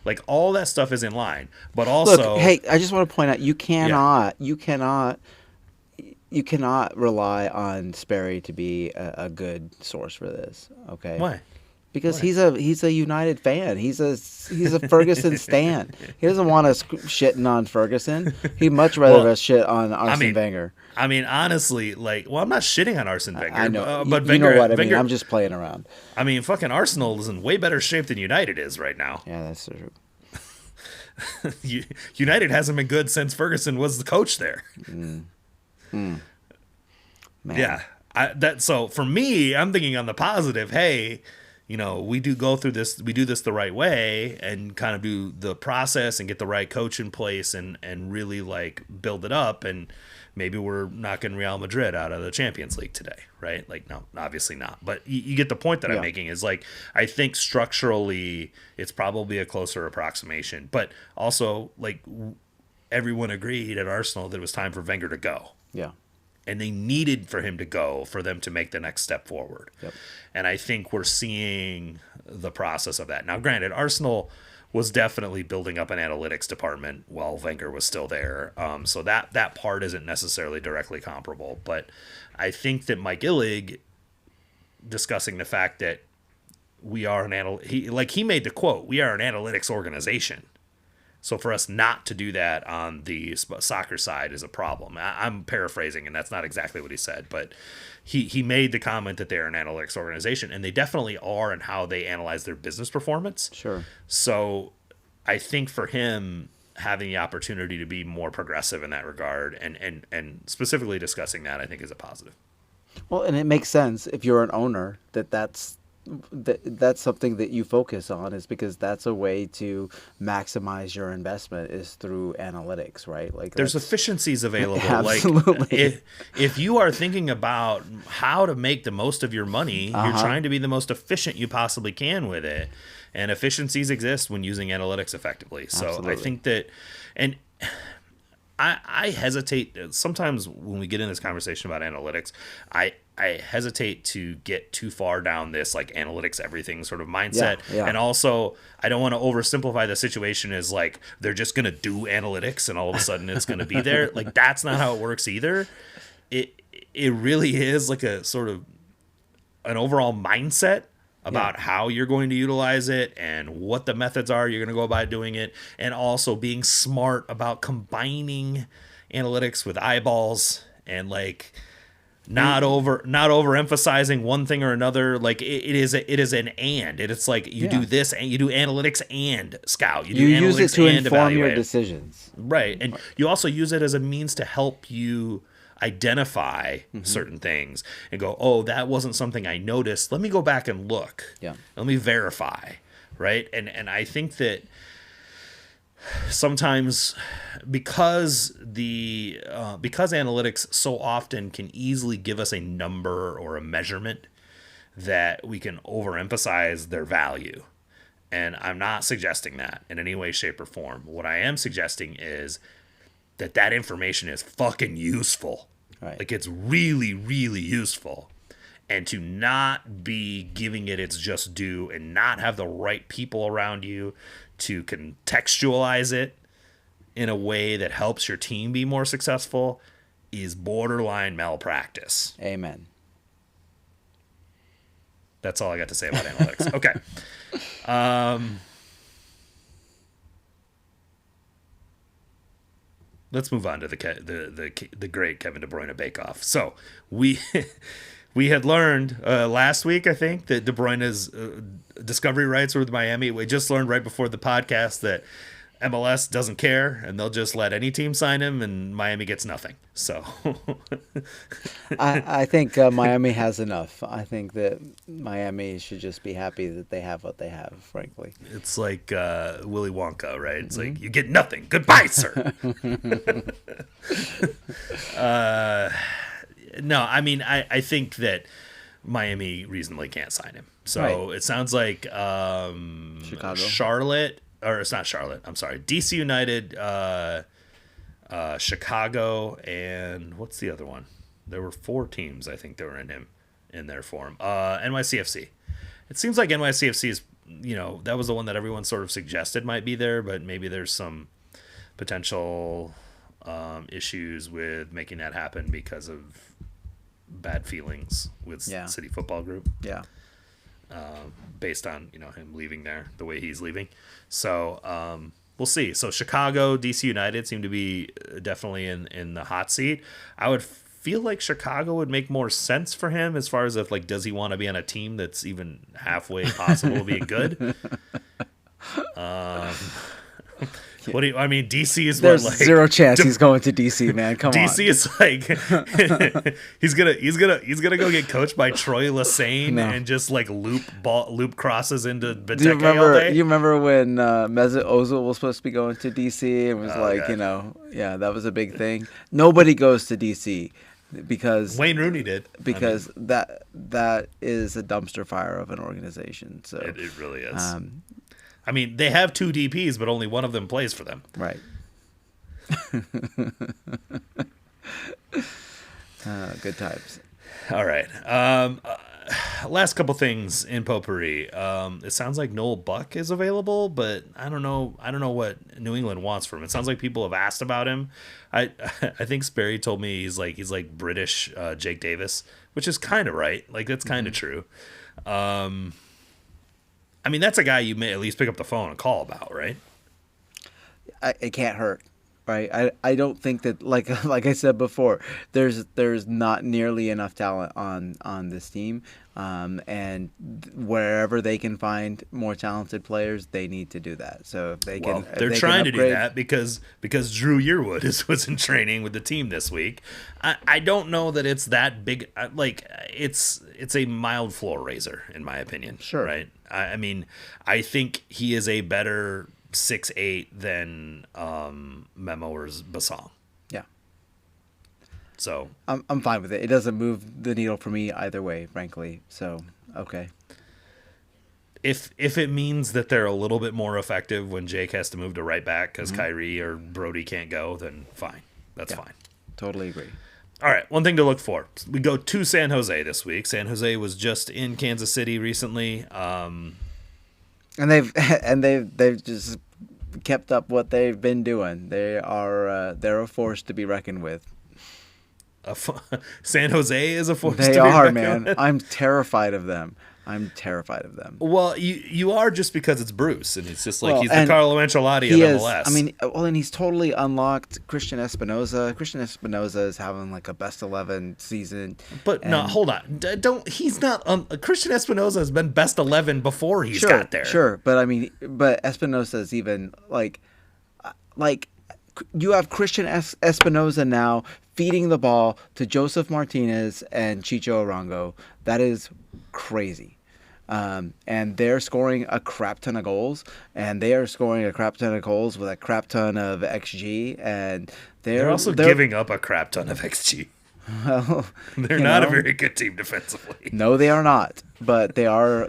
S1: Like all that stuff is in line, but also,
S2: look, hey, I just want to point out you cannot rely on Sperry to be a good source for this. Okay,
S1: why?
S2: Because he's a United fan. He's a Ferguson stan. He doesn't want us shitting on Ferguson. He'd much rather us shit on Arsene Wenger.
S1: I mean, honestly, like, well, I'm not shitting on Arsene Wenger.
S2: I know,
S1: but
S2: you know what I
S1: Wenger,
S2: mean. I'm just playing around.
S1: I mean, fucking Arsenal is in way better shape than United is right now.
S2: Yeah, that's true.
S1: United hasn't been good since Ferguson was the coach there.
S2: Man.
S1: Yeah, so for me, I'm thinking on the positive. Hey, we do go through this. We do this the right way and kind of do the process and get the right coach in place and really like build it up. And maybe we're knocking Real Madrid out of the Champions League today, right? Like, no, obviously not. But you get the point that I'm making is like, I think structurally it's probably a closer approximation. But also, like, everyone agreed at Arsenal that it was time for Wenger to go.
S2: Yeah.
S1: And they needed for him to go for them to make the next step forward.
S2: Yep.
S1: And I think we're seeing the process of that. Now, granted, Arsenal was definitely building up an analytics department while Wenger was still there. So that part isn't necessarily directly comparable. But I think that Mike Illig, discussing the fact that we are he made the quote, "We are an analytics organization." So for us not to do that on the soccer side is a problem. I'm paraphrasing, and that's not exactly what he said, but he made the comment that they're an analytics organization, and they definitely are in how they analyze their business performance.
S2: Sure.
S1: So I think for him, having the opportunity to be more progressive in that regard and specifically discussing that, I think is a positive.
S2: Well, and it makes sense if you're an owner that's something that you focus on, is because that's a way to maximize your investment is through analytics, right? Like
S1: there's efficiencies available.
S2: Absolutely.
S1: Like if you are thinking about how to make the most of your money, you're trying to be the most efficient you possibly can with it. And efficiencies exist when using analytics effectively. So absolutely. I think that, and I hesitate sometimes when we get in this conversation about analytics, I hesitate to get too far down this like analytics everything sort of mindset.
S2: Yeah.
S1: And also I don't want to oversimplify the situation as like they're just going to do analytics and all of a sudden it's going to be there. Like that's not how it works either. It really is like a sort of an overall mindset about how you're going to utilize it and what the methods are you're going to go about doing it, and also being smart about combining analytics with eyeballs and like not overemphasizing one thing or another. Like it is an and it's like you do this and you do analytics and scout. You
S2: use it to inform
S1: evaluate
S2: your decisions,
S1: right? And you also use it as a means to help you identify certain things and go, oh, that wasn't something I noticed. Let me go back and look. Yeah. Let me verify. Right. And I think that sometimes because analytics so often can easily give us a number or a measurement that we can overemphasize their value. And I'm not suggesting that in any way, shape, or form. What I am suggesting is that information is fucking useful. Right. Like it's really, really useful. And to not be giving it its just due and not have the right people around you to contextualize it in a way that helps your team be more successful is borderline malpractice.
S2: Amen.
S1: That's all I got to say about analytics. Okay. let's move on to the great Kevin De Bruyne Bake Off. So we we had learned last week, I think, that De Bruyne's discovery rights were with Miami. We just learned right before the podcast that MLS doesn't care and they'll just let any team sign him, and Miami gets nothing. So
S2: I think Miami has enough. I think that Miami should just be happy that they have what they have, frankly.
S1: it's like Willy Wonka, right? It's like, you get nothing. Goodbye, sir. No, I mean, I think that Miami reasonably can't sign him. So
S2: Right.
S1: it sounds like
S2: Chicago.
S1: Charlotte, or it's not Charlotte. I'm sorry, DC United, Chicago, and what's the other one? There were 4 teams I think that were in there for him. NYCFC. It seems like NYCFC is, that was the one that everyone sort of suggested might be there, but maybe there's some potential issues with making that happen because of bad feelings with
S2: Yeah.
S1: City Football Group.
S2: Yeah.
S1: Based on him leaving there the way he's leaving. So we'll see. So Chicago, DC United seem to be definitely in the hot seat. I would feel like Chicago would make more sense for him as far as if, like, does he want to be on a team that's even halfway possible of being good? What do you? I mean, DC is
S2: There's
S1: what, like,
S2: zero chance he's going to DC, man. Come
S1: DC
S2: on.
S1: is like he's gonna go get coached by Troy Lesane
S2: No.
S1: and just like loop crosses into
S2: Do you
S1: Benteke all day.
S2: remember when Mesut Ozil was supposed to be going to DC and was
S1: God.
S2: yeah, that was a big thing. Nobody goes to DC because
S1: Wayne Rooney did.
S2: that is a dumpster fire of an organization. So
S1: It really is. I mean, they have 2 DPs, but only one of them plays for them.
S2: right. Good times.
S1: All right. Last couple things in potpourri. It sounds like Noel Buck is available, but I don't know what New England wants from him. It sounds like people have asked about him. I think Sperry told me he's like British Jake Davis, which is kind of right. Like, that's kind of true. I mean, that's a guy you may at least pick up the phone and call about, right?
S2: It can't hurt, right? I don't think that, like I said before, there's not nearly enough talent on this team, and wherever they can find more talented players, they need to do that. So if they can,
S1: They're trying to do that because Drew Yearwood was in training with the team this week. I don't know that it's that big. Like, it's a mild floor raiser in my opinion.
S2: Sure.
S1: Right. I mean, I think he is a better 6'8" than Memo or Basong.
S2: Yeah.
S1: So
S2: I'm fine with it. It doesn't move the needle for me either way, frankly. So okay.
S1: if it means that they're a little bit more effective when Jake has to move to right back because Kyrie or Brody can't go, then fine. That's fine.
S2: Totally agree.
S1: All right, one thing to look for. We go to San Jose this week. San Jose was just in Kansas City recently.
S2: And they've just kept up what they've been doing. They're a force to be reckoned with.
S1: San Jose is a force.
S2: They
S1: to be
S2: are,
S1: reckoned
S2: man.
S1: with.
S2: I'm terrified of them.
S1: Well, you are just because it's Bruce, and it's just like
S2: Well,
S1: he's the
S2: and
S1: Carlo Ancelotti
S2: He
S1: of
S2: is.
S1: MLS.
S2: I mean, and he's totally unlocked Christian Espinoza. Christian Espinoza is having like a best 11 season.
S1: but no, hold on. Don't. He's not. Christian Espinoza has been best 11 before he's got there.
S2: Sure, but I mean, but Espinoza is even like you have Christian Espinoza now feeding the ball to Joseph Martinez and Chicho Arango. That is crazy. And they're scoring a crap ton of goals, and they are scoring a crap ton of goals with a crap ton of XG, and
S1: They're also giving up a crap ton of XG.
S2: Well,
S1: They're not a very good team defensively.
S2: No, they are not. But they are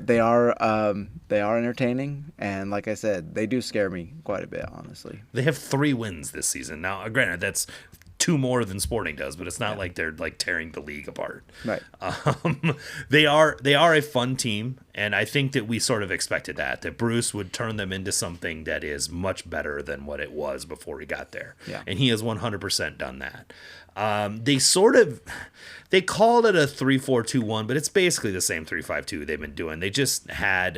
S2: entertaining, and like I said, they do scare me quite a bit, honestly.
S1: They have 3 wins this season. Now, granted, that's 2 more than Sporting does, but it's not like they're like tearing the league apart.
S2: Right.
S1: They are a fun team, and I think that we sort of expected that Bruce would turn them into something that is much better than what it was before he got there.
S2: Yeah.
S1: And he has 100% done that. They called it a 3-4-2-1, but it's basically the same 3-5-2 they've been doing. They just had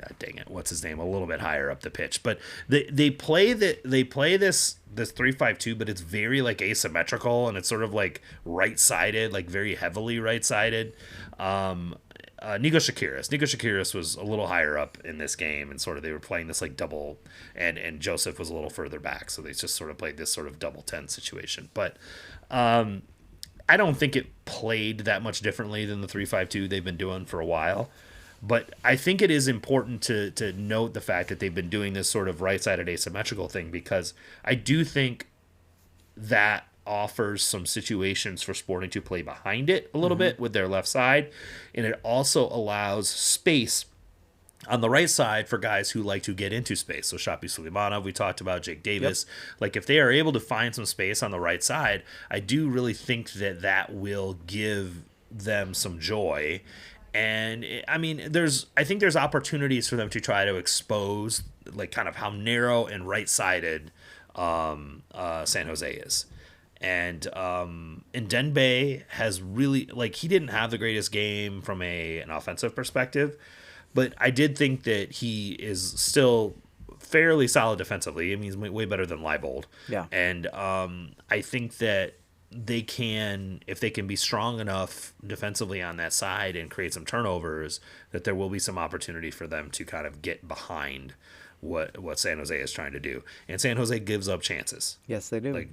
S1: God dang it, what's his name? A little bit higher up the pitch, but they play this 3-5-2, but it's very like asymmetrical, and it's sort of like right sided, like very heavily right sided. Nico Shakiris was a little higher up in this game, and sort of they were playing this like double, and Joseph was a little further back, so they just sort of played this sort of double 10 situation. But I don't think it played that much differently than the 3-5-2 they've been doing for a while. But I think it is important to note the fact that they've been doing this sort of right-sided asymmetrical thing, because I do think that offers some situations for Sporting to play behind it a little bit with their left side. And it also allows space on the right side for guys who like to get into space. So Shapi Suleymanov, we talked about, Jake Davis. Yep. Like if they are able to find some space on the right side, I do really think that will give them some joy. And I mean, I think there's opportunities for them to try to expose like kind of how narrow and right-sided San Jose is. And Ndenbe has really, like, he didn't have the greatest game from an offensive perspective, but I did think that he is still fairly solid defensively. I mean, he's way better than Leibold.
S2: Yeah.
S1: And I think that they can, if they can be strong enough defensively on that side and create some turnovers, that there will be some opportunity for them to kind of get behind what San Jose is trying to do. And San Jose gives up chances.
S2: Yes, they do.
S1: Like,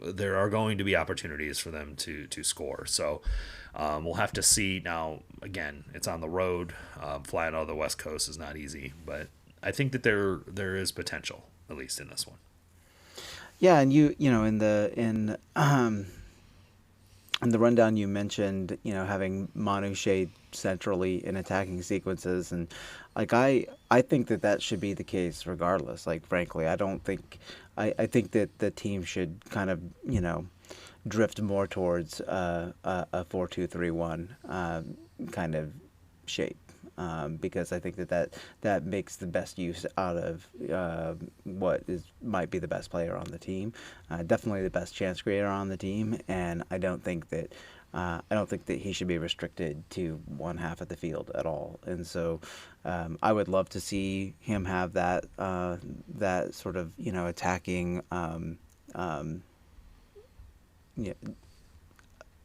S1: there are going to be opportunities for them to score. So we'll have to see. Now, again, it's on the road. Flying out of the West Coast is not easy, but I think that there is potential, at least in this one.
S2: Yeah, and you know in the rundown you mentioned, having Manu Shade centrally in attacking sequences, and like I think that should be the case regardless. Like, frankly, I think that the team should kind of drift more towards a 4-2-3-1 kind of shape, because I think that makes the best use out of what might be the best player on the team, definitely the best chance creator on the team, and I don't think that he should be restricted to one half of the field at all. And so I would love to see him have that sort of attacking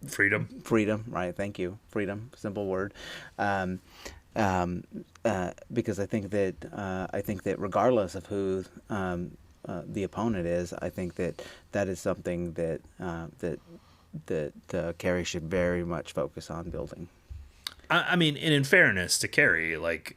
S2: freedom, right? Thank you. Freedom, simple word. Because I think that regardless of who the opponent is, I think that is something that Kerry should very much focus on building.
S1: I mean, and in fairness to Kerry, like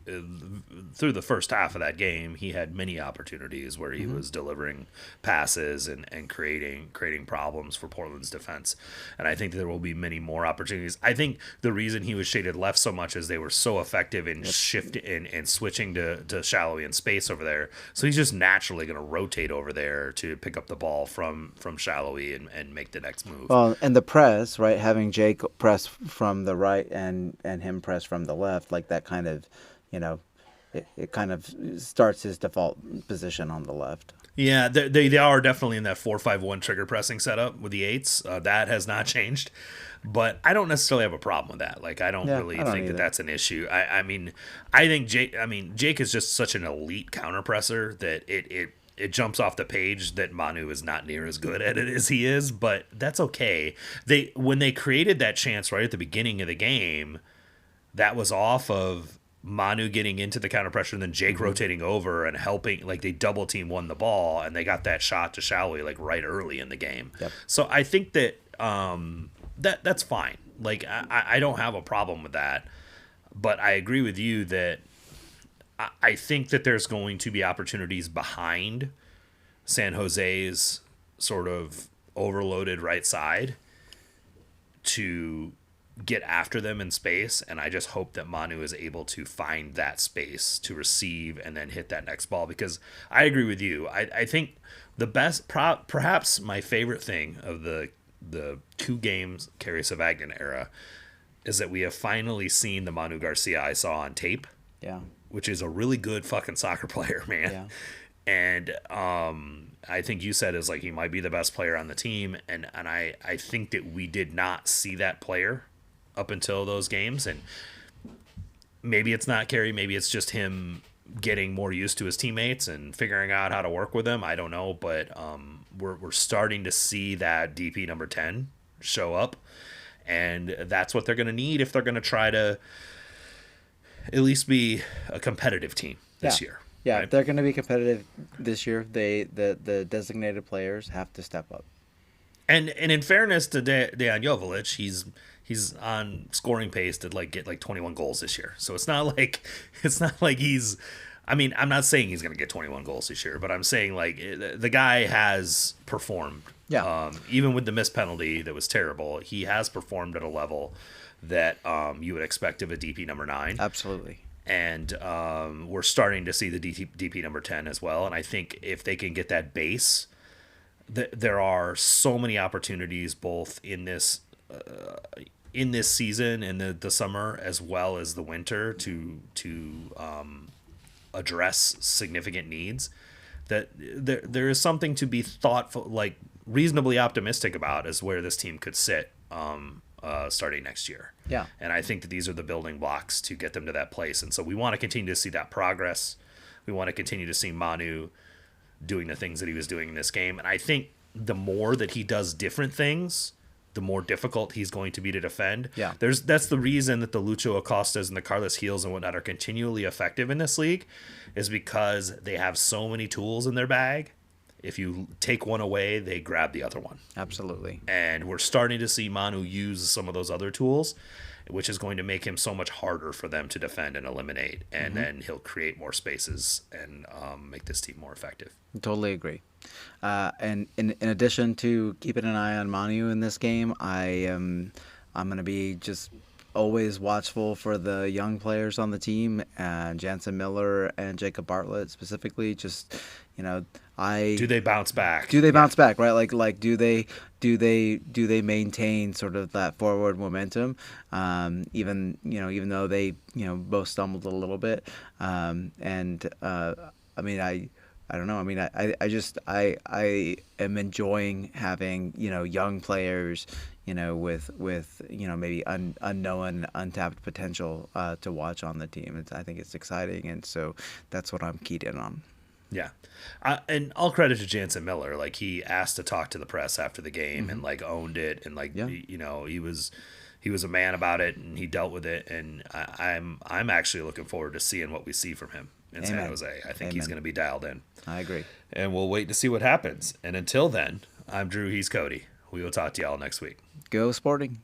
S1: through the first half of that game, he had many opportunities where he was delivering passes and creating problems for Portland's defense. And I think there will be many more opportunities. I think the reason he was shaded left so much is they were so effective in shifting and switching to Shallowy in space over there. So he's just naturally going to rotate over there to pick up the ball from Shallowy and make the next move.
S2: Well, and the press, right, having Jake press from the right and him press from the left, like that kind of, it kind of starts his default position on the left.
S1: Yeah, they are definitely in that 4-5-1 trigger pressing setup with the eights. That has not changed, but I don't necessarily have a problem with that. Like, I don't think that that's an issue. I mean, I think Jake is just such an elite counter presser that it jumps off the page that Manu is not near as good at it as he is, but that's okay. When they created that chance right at the beginning of the game, that was off of Manu getting into the counter pressure and then Jake rotating over and helping. Like, they double team won the ball and they got that shot to Shallowy like right early in the game.
S2: Yep.
S1: So I think that that's fine. Like, I don't have a problem with that, but I agree with you that I think that there's going to be opportunities behind San Jose's sort of overloaded right side to get after them in space, and I just hope that Manu is able to find that space to receive and then hit that next ball, because I agree with you. I think the best, perhaps my favorite thing of the 2 games Kerry Zavagnin era is that we have finally seen the Manu Garcia I saw on tape.
S2: Yeah.
S1: Which is a really good fucking soccer player, man.
S2: Yeah.
S1: And I think you said is like he might be the best player on the team, and I think that we did not see that player up until those games, and maybe it's not Kerry, maybe it's just him getting more used to his teammates and figuring out how to work with them. I don't know, but we're starting to see that DP number 10 show up, and that's what they're going to need if they're going to try to at least be a competitive team this year.
S2: Yeah,
S1: right?
S2: if they're going to be competitive this year, the designated players have to step up.
S1: And in fairness to Dejan Joveljic, he's on scoring pace to get 21 goals this year. So it's not like he's. I mean, I'm not saying he's going to get 21 goals this year, but I'm saying the guy has performed.
S2: Yeah.
S1: Even with the missed penalty that was terrible, he has performed at a level that you would expect of a DP number 9.
S2: Absolutely.
S1: And we're starting to see the DP number 10 as well. And I think if they can get that base, there are so many opportunities both in this season and the summer as well as the winter to address significant needs, that there is something to be thoughtful, reasonably optimistic about as where this team could sit starting next year.
S2: Yeah.
S1: And I think that these are the building blocks to get them to that place. And so we want to continue to see that progress. We want to continue to see Manu doing the things that he was doing in this game. And I think the more that he does different things, the more difficult he's going to be to defend.
S2: Yeah.
S1: That's the reason that the Lucho Acostas and the Carlos Heels and whatnot are continually effective in this league, is because they have so many tools in their bag. If you take one away, they grab the other one.
S2: Absolutely.
S1: And we're starting to see Manu use some of those other tools, which is going to make him so much harder for them to defend and eliminate. And then he'll create more spaces and make this team more effective.
S2: Totally agree. And in addition to keeping an eye on Manu in this game, I'm going to be just always watchful for the young players on the team, Jansen Miller and Jacob Bartlett specifically. Just, do they bounce back? Do they bounce back? Right? Like do they maintain sort of that forward momentum? Even though they both stumbled a little bit. I don't know. I mean, I am enjoying having young players with maybe unknown, untapped potential to watch on the team. I think it's exciting, and so that's what I'm keyed in on.
S1: Yeah, and all credit to Jansen Miller. He asked to talk to the press after the game and owned it, and he was a man about it, and he dealt with it, and I'm actually looking forward to seeing what we see from him in San Jose. I think he's going to be dialed in.
S2: I agree.
S1: And we'll wait to see what happens. And until then, I'm Drew, he's Cody. We will talk to y'all next week.
S2: Go Sporting.